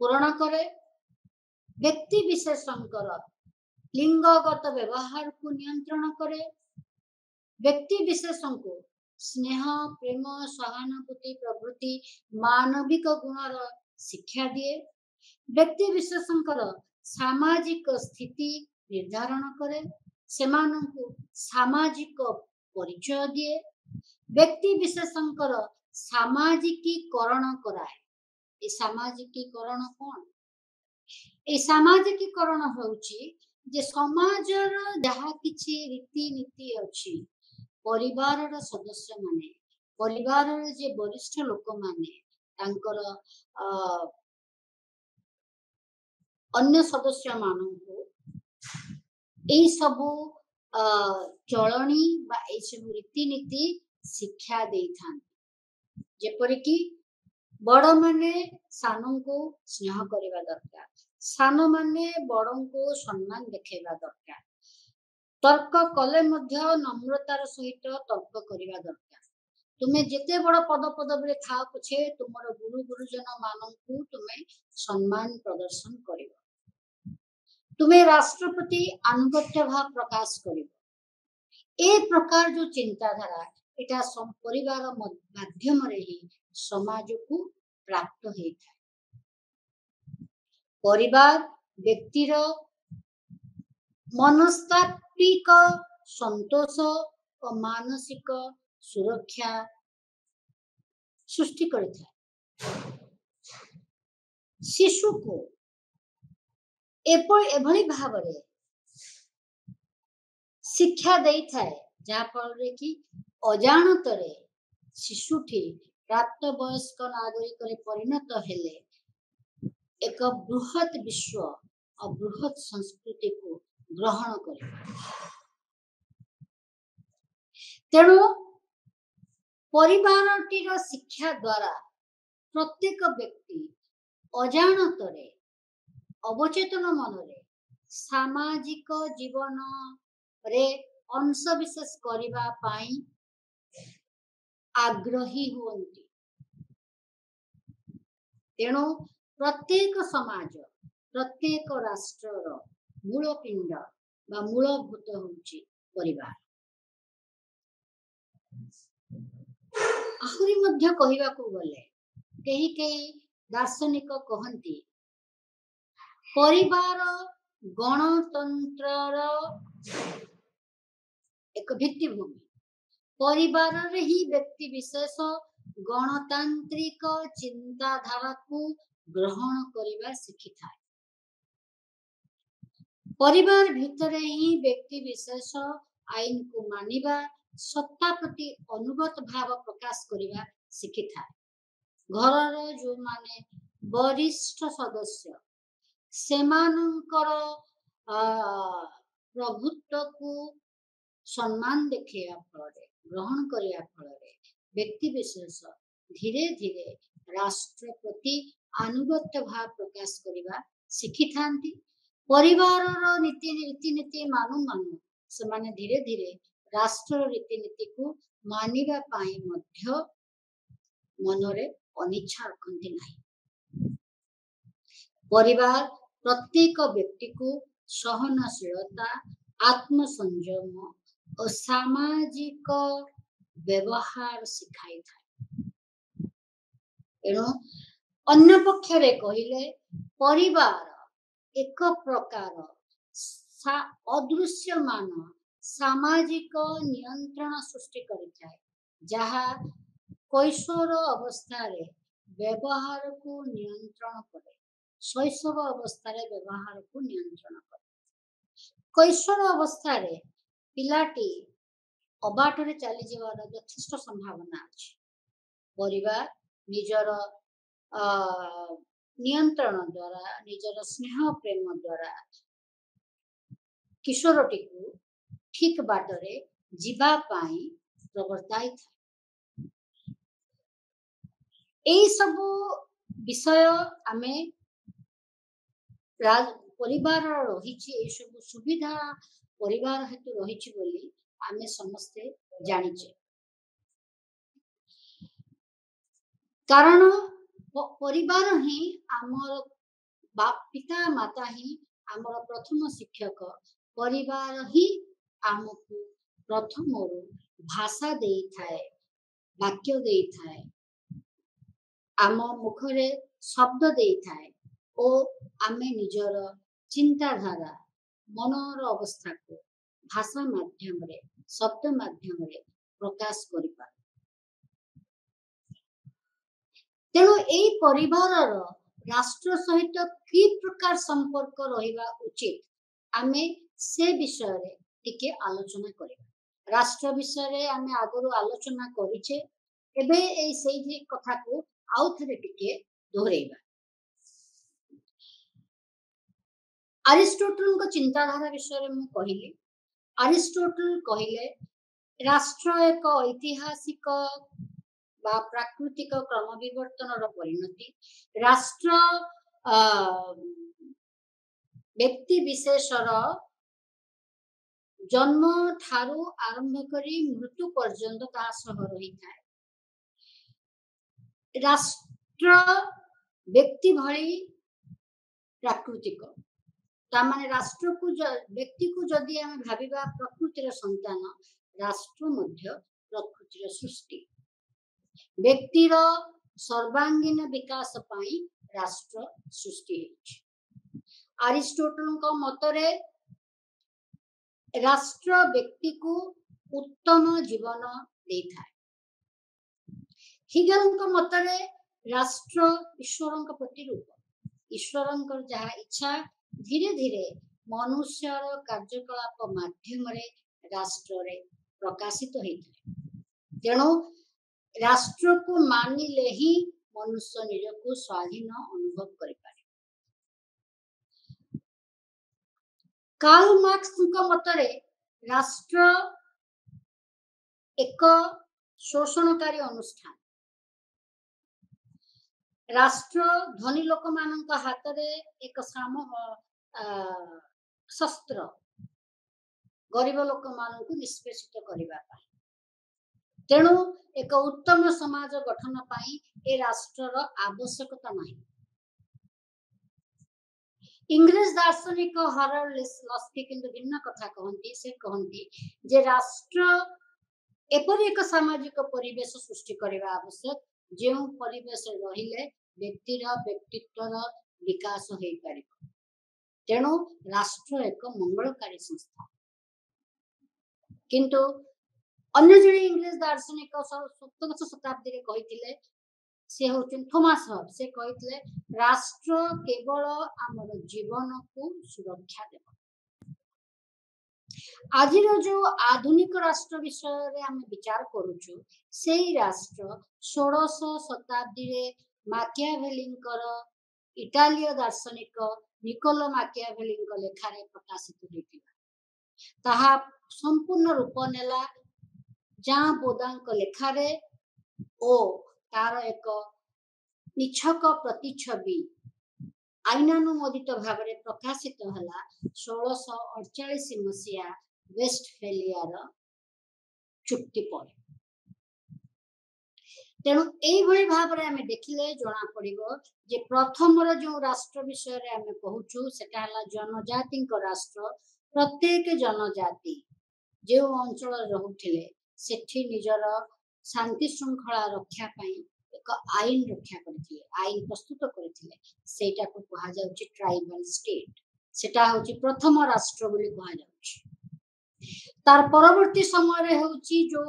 A: पूर्ण करे। व्यक्ति विशेषकर लिंगगत व्यवहार को नियंत्रण करे। व्यक्ति विशेषण को स्नेह प्रेम सहानुभूति प्रभृति मानविक गुणर शिक्षा दिए। व्यक्ति विशेषकर सामाजिक स्थिति निर्धारण करे सेमानंकु सामाजिक परिचय दिए। व्यक्ति विशेषकर सामाजिकीकरण कराए। ए सामाजिकीकरण कौन? ए सामाजिकीकरण होउची जे समाजर जहा किछि रीति नीति अछि परिवार सदस्य माने परिवार जे वरिष्ठ लोक माने तांकर अन्य सदस्य माननको एई सबु चलणी बा एई सबु रीति नीति शिक्षा देई थान। जेपरि कि बड़ माने सानों को स्नेह करिबा दरकार सान माने बड़ों को सम्मान देखेबा दरकार तर्क कले मध्य नम्रतार सहित तर्क करिबा दरकार। तुमे जेते बड़ पद पदवी था पछे तुमर गुरु गुरुजन माननकु तुमे सम्मान प्रदर्शन करिबा। तुम्हें राष्ट्रपति आनुगत्य भाव प्रकाश कर ए प्रकार जो चिंताधारा एटा परिवार माध्यम ही समाज को प्राप्त होता है। परिवार व्यक्तिर मनस्तात्विक संतोष और मानसिक सुरक्षा सृष्टि करता है। शिशु को एभली भाव शिक्षा दे थाए जहाँ फल कि अजाणतरे शिशुटी प्राप्त वयस्क नागरिक परिणत हेले एक बृहत विश्व और बृहत संस्कृति को ग्रहण करे। तेणु परिवारटीर शिक्षा द्वारा प्रत्येक व्यक्ति अजाणतरे अवचेतन मनरे सामाजिक जीवन रे अंश विशेष करिबा पाई आग्रही हुअन्ति। तेणु प्रत्येक समाज प्रत्येक राष्ट्रर मूलपिंड बा मूलभूत होउछि परिवार। आहुरी मध्य कहिबाकू गले केही केही दार्शनिक कहन्ति परिवार गणतंत्रर एक भित्तिभूमि। परिवार रे ही व्यक्ति विशेष गणतांत्रिक चिंताधारा को ग्रहण करिबा शिखि थाए। परिवार भितरे ही व्यक्ति विशेष आईन को मानिबा सत्ता प्रति अनुगत भाव प्रकाश करिबा शिखि थाए। घरर जो माने वरिष्ठ सदस्य सेमानकर प्रभुत्व को सम्मान देखिया फल ग्रहण करिया फल व्यक्ति विशेष धीरे धीरे राष्ट्र प्रति अनुगत्य भाव प्रकाश करिबा शिखि थांती। परिवार रीतिनीति मानु मानु से माने धीरे धीरे राष्ट्र रीतिनीति को मानिबा पाई मध्य मनरे अनिच्छा रखती नहीं। परिवार प्रत्येक व्यक्ति को सहनशीलता आत्मसंयम और सामाजिक व्यवहार सिखाई था। एणु अन्य पक्षरे कहिले परिवार एक प्रकार अदृश्यमान सामाजिक नियंत्रण सृष्टि करिଥାଏ जहा कैशोर अवस्था रे व्यवहार को नियंत्रण करे। शैशव अवस्था रे व्यवहार को नियंत्रण करे। कैशोर अवस्था रे पिलाटी अबाटरे चली जीवार यथेष्ट संभावना अछि। परिवार निजर नियंत्रण द्वारा निजर स्नेह प्रेम द्वारा किशोरटी को ठीक बाटरे जीवा पाई प्रवर्ताई था। एई सब विषय आमे परिवार रही सब सुविधा परिवार हेतु रही बोली आमे समस्ते जानिचे। कारण परिवार ही आमर पिता माता ही आमर प्रथम शिक्षक। परिवार ही आमको प्रथम भाषा दे थाए वाक्य दे थाए आम मुखरे शब्द दे थाए ओ आमे निजर चिंताधारा मनर अवस्था को भाषा माध्यम रे शब्द माध्यम रे प्रकाश करि पार। तेणु एई परिवार राष्ट्र सहित कि प्रकार संपर्क रहिबा उचित आमे से विषय रे टिके आलोचना करिबा। राष्ट्र विषय रे आमे आगरु आलोचना करिचे एबे एई सेही कथा को आउथरे टिके दोहरेबा। अरिस्टोटल को चिंताधारा विषय में कहली। अरिस्टोटल कहले राष्ट्र एक ऐतिहासिक बा प्राकृतिक क्रम विवर्तन परिणति। राष्ट्र व्यक्ति विशेषर जन्म ठारू आरंभ करी मृत्यु पर्यंत ता सह रही थाए। राष्ट्र व्यक्ति भली प्राकृतिक तामाने राष्ट्र को व्यक्ति को जदि आम भाविबा प्रकृतिर संतान राष्ट्र मध्य प्रकृतिर सृष्टि व्यक्तिर सर्वांगीन विकास पाई राष्ट्र सृष्टि अरिस्टोटल मतरे राष्ट्र व्यक्ति को उत्तम जीवन देता है हिगल मतरे राष्ट्र ईश्वर प्रतिरूप ईश्वर जहाँ इच्छा धीरे धीरे मनुष्यर कार्यकलाप माध्यम राष्ट्र रे प्रकाशित होता है तेणु राष्ट्र को मानिले ही मनुष्य निज को स्वाधीन अनुभव कर पारे कार्ल मार्क्स मतरे राष्ट्र एक शोषणकारी अनुष्ठान राष्ट्र धनी लोक मान हाथ में एक शस्त्र गरीब लोक मान निष्पेषित करने तेणु एक उत्तम समाज गठन पाई ए राष्ट्र आवश्यकता नहीं इंग्रेज दार्शनिक हारोल्ड लस्की किंतु भिन्न कथा कहती से कहती जे राष्ट्र एपरि एक सामाजिक परिवेश सृष्टि करने आवश्यक जो परिवेश रहिले व्यक्तिर व्यक्तित्वर विकास हो पार तेणु राष्ट्र एक मंगलकारी संस्था किंतु अन्य जड़े इंग्रेज दार्शनिक 17 शताब्दी कहते से होचन थॉमस हॉब्स से कहते राष्ट्र केवल आमर जीवन को सुरक्षा देव आज जो आधुनिक राष्ट्र विषय रे आम विचार करूछु से राष्ट्र 16 शताब्दी रे माकियाभेलिंकर इटालिय दार्शनिक निकोलो माकियाभेलिंक लेखारे प्रकाशित होइतिला ताहा संपूर्ण रूप नेला जहाँ बोदांक लेखारे ओ तार एक निछक प्रतिछवि आईनानुमोदित भाव में प्रकाशित हला 1648 मसीहा वेस्टफेलियार चुक्ति पर तेणु यही भाव में आम देखिले जना पड़ो जे प्रथम जो राष्ट्र विषय रे आम कहूचु सेटा हला जनजाति राष्ट्र प्रत्येक जनजाति जो अंचल रहुथिले सेठी निजर शांति श्रृंखला रक्षा पाई एक आईन रक्षा करथिले आईन प्रस्तुत करथिले सेटा को कहा जाउची ट्राइबल स्टेट सेटा होची प्रथम राष्ट्र बोली कहा जाउची तार परवर्ती समय रे होची जो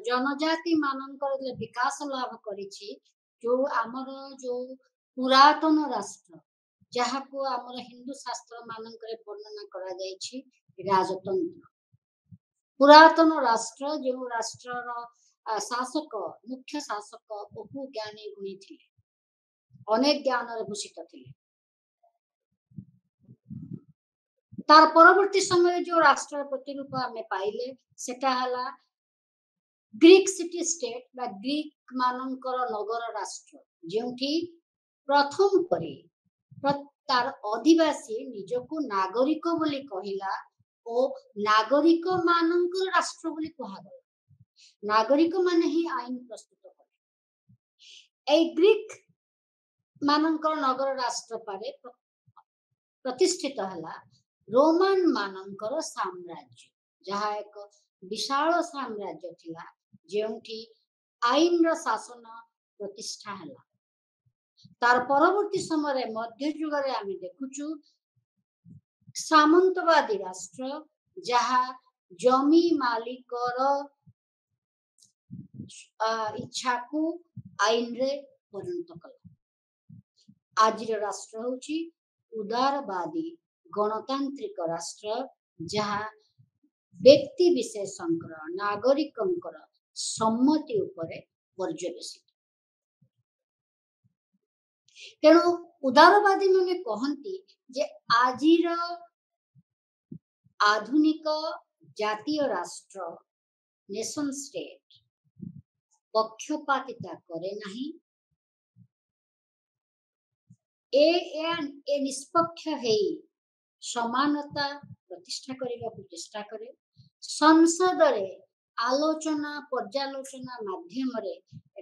A: जनजाति मानकर विकास लाभ करिछि जो आमर जो पुरातन राष्ट्र जहाँ को आमर हिंदू शास्त्र मानकर वर्णना करा जाइछि राजतंत्र पुरातन राष्ट्र जो राष्ट्र शासक मुख्य शासक बहु ज्ञानी गुणी थे अनेक ज्ञान भूषित थे तार परवर्ती समय जो राष्ट्र प्रतिरूप आम पाइले सेटा हला ग्रीक सिटी स्टेट बा ग्रीक मानकर नगर राष्ट्र जो कि प्रथम करे तार अधिवासी निजको नागरिक बोली कहिला ओ नागरिक मानकर राष्ट्र बोली कहा गला नागरिक माने ही आईन प्रस्तुत करे ए ग्रीक मानकर नगर राष्ट्र पारे प्रतिष्ठित हला रोमन मानकर साम्राज्य जहाँ एक विशाल साम्राज्य थिला जेउठी आईन शासन प्रतिष्ठा हला तार परवर्ती समय मध्य युग रे आम देखुचु सामंतवादी राष्ट्र जहाँ जमी मालिकर इच्छा को आईन रे परिणत कला आज राष्ट्र होची उदारवादी गणतांत्रिक राष्ट्र जहाँ व्यक्ति विशेषंकर नागरिकंकर सम्मति उपरे पर्यवेसित तेणु उदारवादी माने कहती जे आजिर आधुनिक जातीय राष्ट्र नेशन स्टेट पक्षपातिता करे नहीं ए निष्पक्ष है समानता प्रतिष्ठा करने को चेष्टा करे संसद रे आलोचना पर्यालोचना माध्यम रे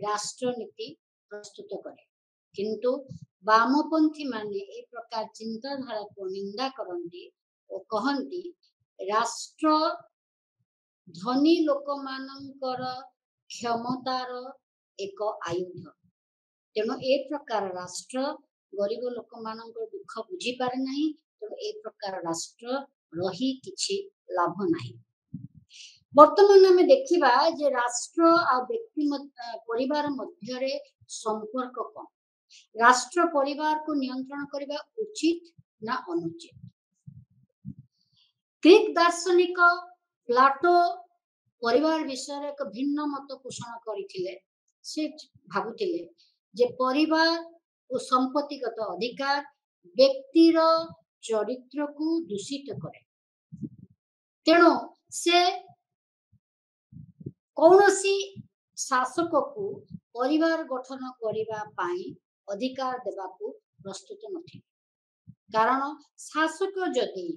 A: राष्ट्रनीति प्रस्तुत करे किंतु वामपंथी माने ए प्रकार चिंताधारा को निंदा करती और कहती राष्ट्र धनी लोक मानकर क्षमतार एक आयुध। तेणु ए प्रकार राष्ट्र गरीब लोक मानकर दुख बुझी पारे नहीं, तेणु ए प्रकार राष्ट्र रही किछि लाभ नहीं। वर्तमान आम देखा जे राष्ट्र आ व्यक्ति परिवार मध्य संपर्क कौन, राष्ट्र परिवार को नियंत्रण करने उचित ना अनुचित। ग्रीक दार्शनिक प्लाटो परिवार विषय एक भिन्न मत पोषण करथिले। से भाबुथिले जे परिवार और संपत्तिगत अधिकार व्यक्तिर चरित्र को दूषित करे, तेणु से कौनसी शासक को परिवार गठन करिबा पाई अधिकार देबाकू प्रस्तुत नथि। कारण शासक जदि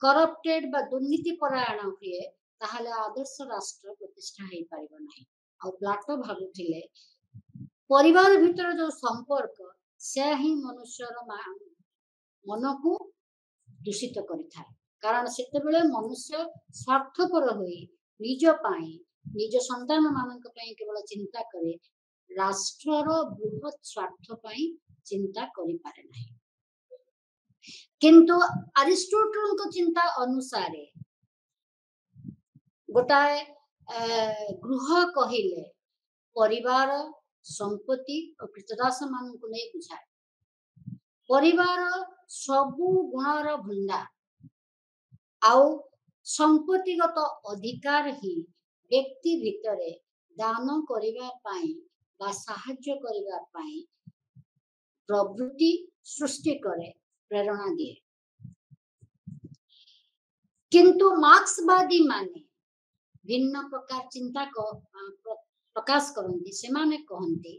A: करप्टेड बा दुर्नीति परायण हुए ताहले आदर्श राष्ट्र प्रतिष्ठा हो पारिबो नाही। आ प्लाटो भाबुथिले परिवार भीतर जो संपर्क से ही मनुष्यर मन को दूषित करिथाय। कारण सेतेबेले मनुष्य स्वार्थपर होई निज पाई निज संतान मानक पाई केवल चिंता करे, राष्ट्रर बृहत स्वार्थ पाई चिंता करि पारे नाही। किंतु अरिस्टोटल को चिंता अनुसार गोटाए गृह कहिले परिवार संपत्ति और कृतदास मान को नहीं बुझाए। परिवार सबु गुणर भंडार आउ संपत्तिगत अधिकार ही व्यक्ति भितरे दान करिबा पाई बा साहाय्य करिबा पाई प्रवृत्ति सृष्टि करे, प्रेरणा दिए। किंतु मार्क्सवादी माने भिन्न प्रकार चिंता को प्रकाश करती। से माने कहती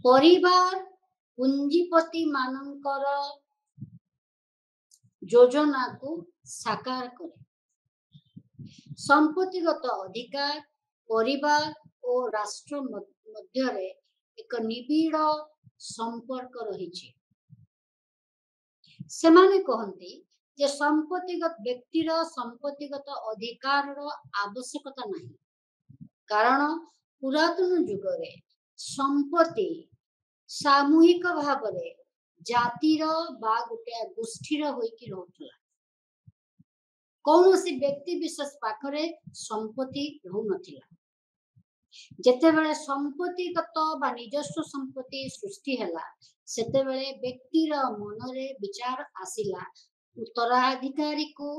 A: परिवार पुंजीपति मानकर योजना को साकार करे। संपत्तिगत अधिकार परिवार और राष्ट्र मध्य एक निबिड़ संपर्क रही। से माने कहती जे संपत्तिगत व्यक्तिर संपत्तिगत अधिकार आवश्यकता नहीं। कारण पुरातन जुगरे संपत्ति सामूहिक भाव जातिर बा गोटे गोष्ठीर होइकी रहउतला। कौनसी व्यक्ति विशेष पाखरे संपत्ति रहु नथिला। जेतेबेले संपत्तिगत बा निजस्व संपत्ति सृष्टि हैला सेतेबेले व्यक्तिर मनरे विचार आसिला उत्तराधिकारी को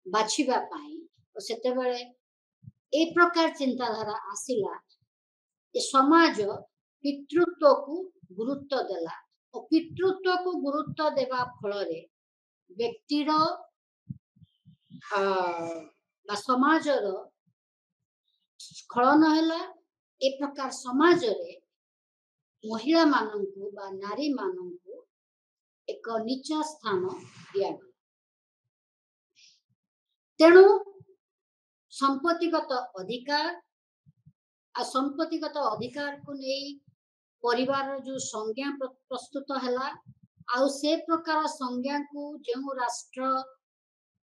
A: बाछिबा पाई और सेतेबेले ए प्रकार चिंताधारा आसिला ए समाज पितृत्व को गुरुत्व देला और पितृत्व को गुरुत्व देवा फल व्यक्तिर समाजर स्खलन हैला। ए प्रकार समाज रे महिला माननकु बा नारी माननकु एक नीच स्थान दिया। तेणु संपत्तिगत अधिकार आ संपत्तिगत अधिकार को नहीं परिवार जो संज्ञा प्रस्तुत हैला आउ से प्रकार संज्ञा को जो राष्ट्र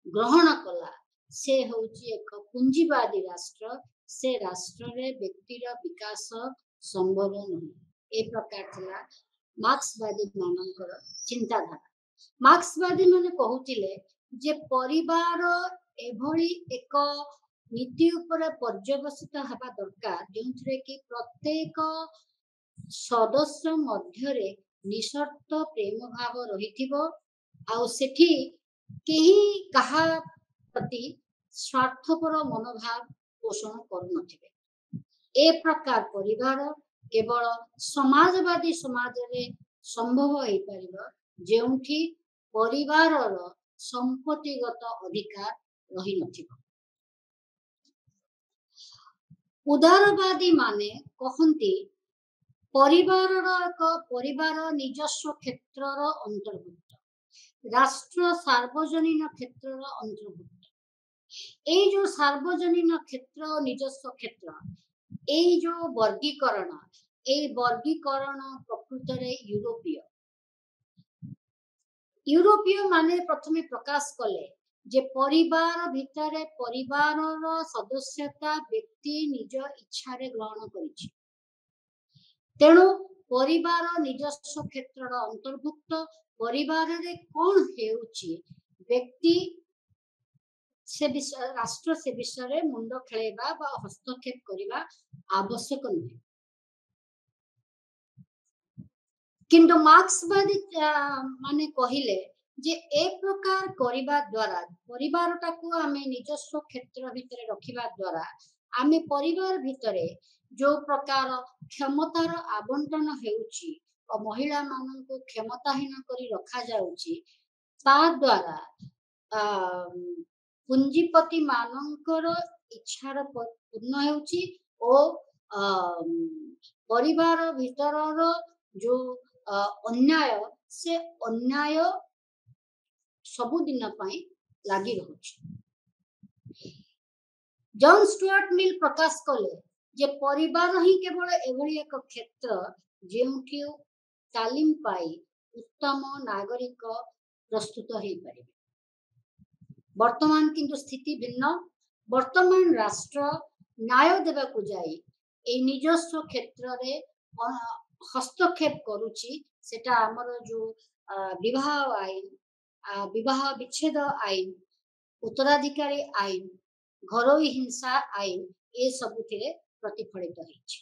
A: ग्रहण कला से होची एक पुंजीवादी राष्ट्र। से राष्ट्र रे व्यक्तिर विकास संभव नहीं। ए प्रकार थिला मार्क्सवादी मानकर चिंताधारा। मार्क्सवादी माने कहउतिले जे परिवार एभली एक नीति ऊपर पर्यवसित हवा दरकार जोंथरे कि प्रत्येक सदस्य मध्यरे निशर्त प्रेम भाव रहिथिबो आउ सेठी केही कहा प्रति स्वार्थपर मनोभाव पोषण करू नथिबे। ए प्रकार परिवार केवल समाजवादी समाज रे संभव हो पारिबो जेउठी परिवारर संपत्तिगत अधिकार रही नथिबो। उदारवादी माने कहंती परिवार निजस्व क्षेत्रर अंतर्भुक्त, राष्ट्र सार्वजनीन क्षेत्रर अंतर्भुक्त। ए जो सार्वजनीन क्षेत्र निजस्व क्षेत्र ए जो वर्गीकरण এই ବର୍ଗୀକରଣ ପ୍ରକୃତରେ ୟୁରୋପୀୟ ମାନେ ପ୍ରଥମେ ପ୍ରକାଶ କଲେ ଯେ ପରିବାର ଭିତରେ ପରିବାରର ସଦସ୍ୟତା ବ୍ୟକ୍ତି ନିଜ ଇଚ୍ଛାରେ ଗ୍ରହଣ କରିଛି। ତେଣୁ ପରିବାର ନିଜସ୍ୱ କ୍ଷେତ୍ରର ଅନ୍ତର୍ଭୁକ୍ତ। ପରିବାରରେ କ'ଣ ହେଉଛି ବ୍ୟକ୍ତି ସେ ବିଷୟ ରାଷ୍ଟ୍ର ସେ ବିଷୟରେ ମୁଣ୍ଡ ଖେଳେଇବା ବା ହସ୍ତକ୍ଷେପ କରିବା ଆବଶ୍ୟକ ନୁହେଁ। କିନ୍ତୁ ମାର୍କ୍ସବାଦୀ ମାନେ କହିଲେ ଯେ ଏ ପ୍ରକାର କରିବା ଦ୍ୱାରା ପରିବାରଟାକୁ ଆମେ ନିଜସ୍ୱ କ୍ଷେତ୍ର ଭିତରେ ରଖିବା ଦ୍ୱାରା ଆମେ ପରିବାର ଭିତରେ ଯୋଉ ପ୍ରକାର କ୍ଷମତାର ଆବଣ୍ଟନ ହେଉଛି ଓ ମହିଳାମାନଙ୍କୁ କ୍ଷମତାହୀନ କରି ରଖାଯାଉଛି ତା ଦ୍ୱାରା ପୁଞ୍ଜିପତି ମାନଙ୍କର ଇଚ୍ଛାର ପୂର୍ଣ୍ଣ ହେଉଛି ଓ ପରିବାର ଭିତରର ଯୋଉ ଅନ୍ୟାୟ ସେ ଅନ୍ୟାୟ ସବୁଦିନ ପାଇଁ ଲାଗି ରହୁଛି। ଜନ୍ ଷ୍ଟୁଆର୍ଟ ମିଲ୍ ପ୍ରକାଶ କଲେ ଯେ ପରିବାର ହିଁ କେବଳ ଏଭଳି ଏକ କ୍ଷେତ୍ର ଯେଉଁଠି ତାଲିମ ପାଇ ଉତ୍ତମ ନାଗରିକ ପ୍ରସ୍ତୁତ ହେଇପାରିବେ। ବର୍ତ୍ତମାନ କିନ୍ତୁ ସ୍ଥିତି ଭିନ୍ନ। ବର୍ତ୍ତମାନ ରାଷ୍ଟ୍ର ନ୍ୟାୟ ଦେବାକୁ ଯାଇ এই ନିଜସ୍ୱ କ୍ଷେତ୍ରରେ ହସ୍ତକ୍ଷେପ କରୁଛି। ସେଟା ଆମର ଯୋଉ ବିବାହ ଆଇନ, ବିବାହ ବିଚ୍ଛେଦ ଆଇନ, ଉତ୍ତରାଧିକାରୀ ଆଇନ, ଘରୋଇ ହିଂସା ଆଇନ ଏ ସବୁଥିରେ ପ୍ରତିଫଳିତ ହେଇଛି।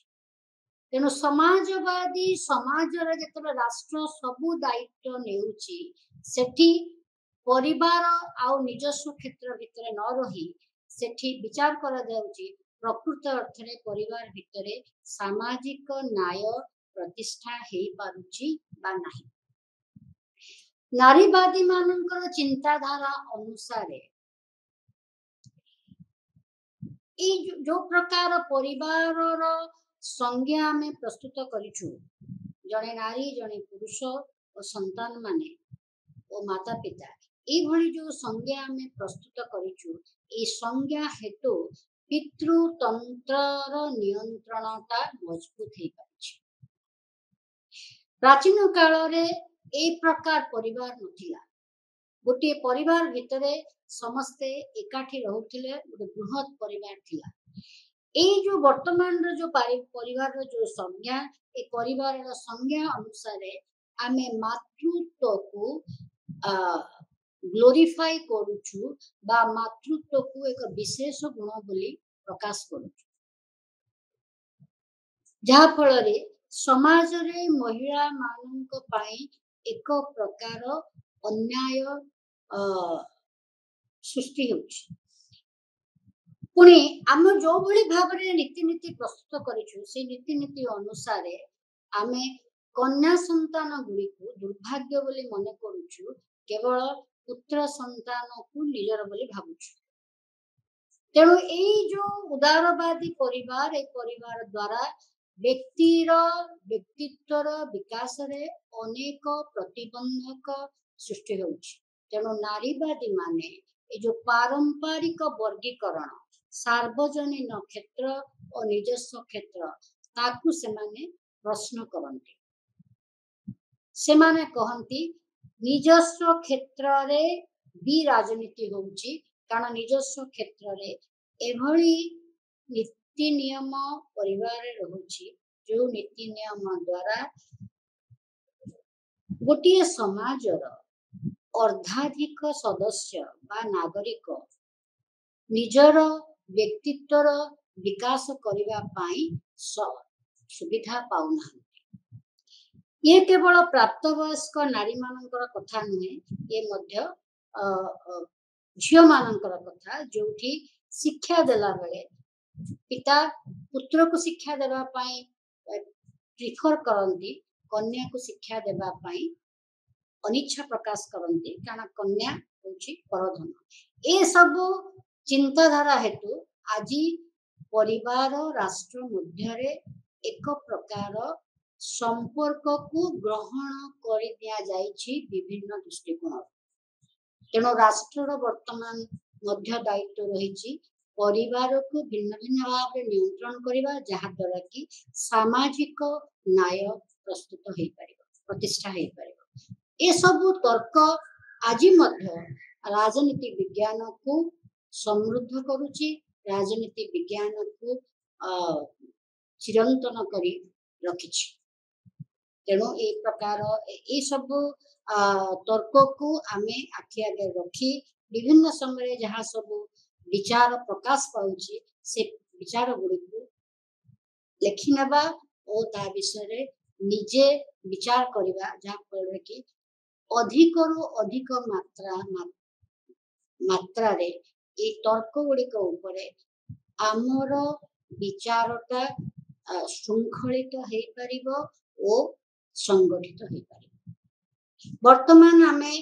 A: ତେଣୁ ସମାଜବାଦୀ ସମାଜରେ ଯେତେବେଳେ ରାଷ୍ଟ୍ର ସବୁ ଦାୟିତ୍ୱ ନେଉଛି ସେଠି ପରିବାର ଆଉ ନିଜସ୍ୱ କ୍ଷେତ୍ର ଭିତରେ ନ ରହି ସେଠି ବିଚାର କରାଯାଉଛି ପ୍ରକୃତ ଅର୍ଥରେ ପରିବାର ଭିତରେ ସାମାଜିକ ନ୍ୟାୟ ପ୍ରତିଷ୍ଠା ହେଇପାରୁଛି ବା ନାହିଁ। ନାରୀବାଦୀ ମାନଙ୍କର ଚିନ୍ତାଧାରା ଅନୁସାରେ ଏଇ ଯୋଉ ପ୍ରକାର ପରିବାରର ସଂଜ୍ଞା ଆମେ ପ୍ରସ୍ତୁତ କରିଛୁ, ଜଣେ ନାରୀ, ଜଣେ ପୁରୁଷ ଓ ସନ୍ତାନ ମାନେ ଓ ମାତା ପିତା, এইଭଳି ଯୋଉ ସଂଜ୍ଞା ଆମେ ପ୍ରସ୍ତୁତ କରିଛୁ, এই ସଂଜ୍ଞା ହେତୁ ପିତୃତନ୍ତ୍ରର ନିୟନ୍ତ୍ରଣଟା ମଜବୁତ ହେଇପାରିଛି। ପ୍ରାଚୀନ କାଳରେ এই ପ୍ରକାର ପରିବାର ନଥିଲା। ଗୋଟିଏ ପରିବାର ଭିତରେ ସମସ୍ତେ ଏକାଠି ରହୁଥିଲେ, ଗୋଟେ ବୃହତ ପରିବାର ଥିଲା। এই ଯୋଉ ବର୍ତ୍ତମାନର ଯୋଉ ପରିବାରର ଯୋଉ ସଂଜ୍ଞା, ଏ ପରିବାରର ସଂଜ୍ଞା ଅନୁସାରେ ଆମେ ମାତୃତ୍ୱକୁ ଗ୍ଲୋରିଫାଇ କରୁଛୁ ବା ମାତୃତ୍ୱକୁ ଏକ ବିଶେଷ ଗୁଣ ବୋଲି ପ୍ରକାଶ କରୁଛୁ, ଯାହା ଫଳରେ ସମାଜରେ ମହିଳା ମାନଙ୍କ ପାଇଁ ଏକ ପ୍ରକାର ଅନ୍ୟାୟ ସୃଷ୍ଟି ହେଉଛି। ପୁଣି ଆମେ ଯୋଉଭଳି ଭାବରେ ରୀତିନୀତି ପ୍ରସ୍ତୁତ କରିଛୁ, ସେଇ ରୀତିନୀତି ଅନୁସାରେ ଆମେ କନ୍ୟା ସନ୍ତାନ ଗୁଡ଼ିକୁ ଦୁର୍ଭାଗ୍ୟ ବୋଲି ମନେ କରୁଛୁ, କେବଳ ପୁତ୍ର ସନ୍ତାନକୁ ନିଜର ବୋଲି ଭାବୁଛୁ। ତେଣୁ ଏଇ ଯୋଉ ଉଦାରବାଦୀ ପରିବାର, ଏ ପରିବାର ଦ୍ୱାରା ବ୍ୟକ୍ତିର ବ୍ୟକ୍ତିତ୍ୱର ବିକାଶରେ ଅନେକ ପ୍ରତିବନ୍ଧକ ସୃଷ୍ଟି ହେଉଛି। ତେଣୁ ନାରୀବାଦୀ ମାନେ ଏ ଯୋଉ ପାରମ୍ପରିକ ବର୍ଗୀକରଣ, ସାର୍ବଜନୀନ କ୍ଷେତ୍ର ଓ ନିଜସ୍ୱ କ୍ଷେତ୍ର, ତାକୁ ସେମାନେ ପ୍ରଶ୍ନ କରନ୍ତି। ସେମାନେ କହନ୍ତି ନିଜସ୍ୱ କ୍ଷେତ୍ରରେ ବି ରାଜନୀତି ହେଉଛି, କାରଣ ନିଜସ୍ୱ କ୍ଷେତ୍ରରେ ଏଭଳି ନୀତି ନିୟମ ପରିବାରରେ ରହୁଛି ଯୋଉ ନୀତି ନିୟମ ଦ୍ୱାରା ଗୋଟିଏ ସମାଜର ଅର୍ଦ୍ଧାଧିକ ସଦସ୍ୟ ବା ନାଗରିକ ନିଜର ବ୍ୟକ୍ତିତ୍ୱର ବିକାଶ କରିବା ପାଇଁ ସୁବିଧା ପାଉନାହାନ୍ତି। ଇଏ କେବଳ ପ୍ରାପ୍ତବୟସ୍କ ନାରୀ ମାନଙ୍କର କଥା ନୁହେଁ, ଏ ମଧ୍ୟ ଝିଅ ମାନଙ୍କର କଥା, ଯୋଉଠି ଶିକ୍ଷା ଦେଲା ବେଳେ ପିତା ପୁତ୍ରକୁ ଶିକ୍ଷା ଦେବା ପାଇଁ ପ୍ରିଫର କରନ୍ତି, କନ୍ୟାକୁ ଶିକ୍ଷା ଦେବା ପାଇଁ ଅନିଚ୍ଛା ପ୍ରକାଶ କରନ୍ତି, କାରଣ କନ୍ୟା ହେଉଛି ପରଧନ। ଏସବୁ ଚିନ୍ତାଧାରା ହେତୁ ଆଜି ପରିବାର ରାଷ୍ଟ୍ର ମଧ୍ୟରେ ଏକ ପ୍ରକାର ସମ୍ପର୍କକୁ ଗ୍ରହଣ କରି ଦିଆଯାଇଛି ବିଭିନ୍ନ ଦୃଷ୍ଟିକୋଣରୁ। ତେଣୁ ରାଷ୍ଟ୍ରର ବର୍ତ୍ତମାନ ମଧ୍ୟ ଦାୟିତ୍ୱ ରହିଛି परिवार को भिन्न भिन्न भाव में नियंत्रण करवा जहा द्वारा कि सामाजिक न्याय प्रस्तुत हो प्रतिष्ठा हो पार ए सब तर्क आज राजनीति विज्ञान को समृद्ध करुच्ची राजनीति विज्ञान को चिरंतन करी रखिछि तेणु ए प्रकार ए सब तर्क को आमे आखि आगे रखी विभिन्न समय जहाँ सब विचार प्रकाश पाउछि से विचार गुड़ी को लेखि नबा और ता विषय निजे विचार करबा जहाँ फल कि अधिक रु अधिक मात्रा रे ए तर्क गुड़ी उपरे आमर विचारटा श्रृंखलित हो पारिबो ओ संगठित हो पारिबो वर्तमान आमे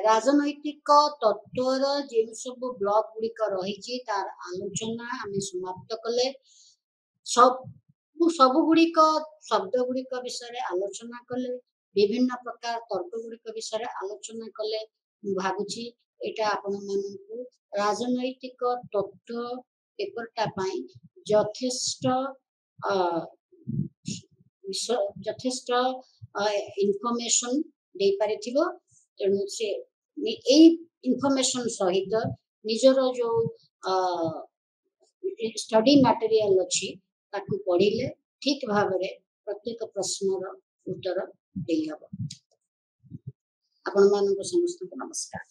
A: राजनैतिक तत्वर जो सब ब्लॉक गुड़िक रही तार आलोचना आम समाप्त कले सब गुड़िक शब्द गुड़िक विषय आलोचना कले विभिन्न प्रकार तर्क गुड़िक विषय आलोचना कले भावुची एटा आपण मानू राजनैतिक तत्व पेपरटा पाई यथेष्ट यथेष्ट इनफॉरमेशन दे पारिथिबो तेणु से इनफॉरमेशन सहित निजर जो स्टडी मटेरियल अच्छी ताकू पढ़िले ठीक भाव में प्रत्येक प्रश्नर उत्तर दे हबो। आपण मानक समस्त नमस्कार।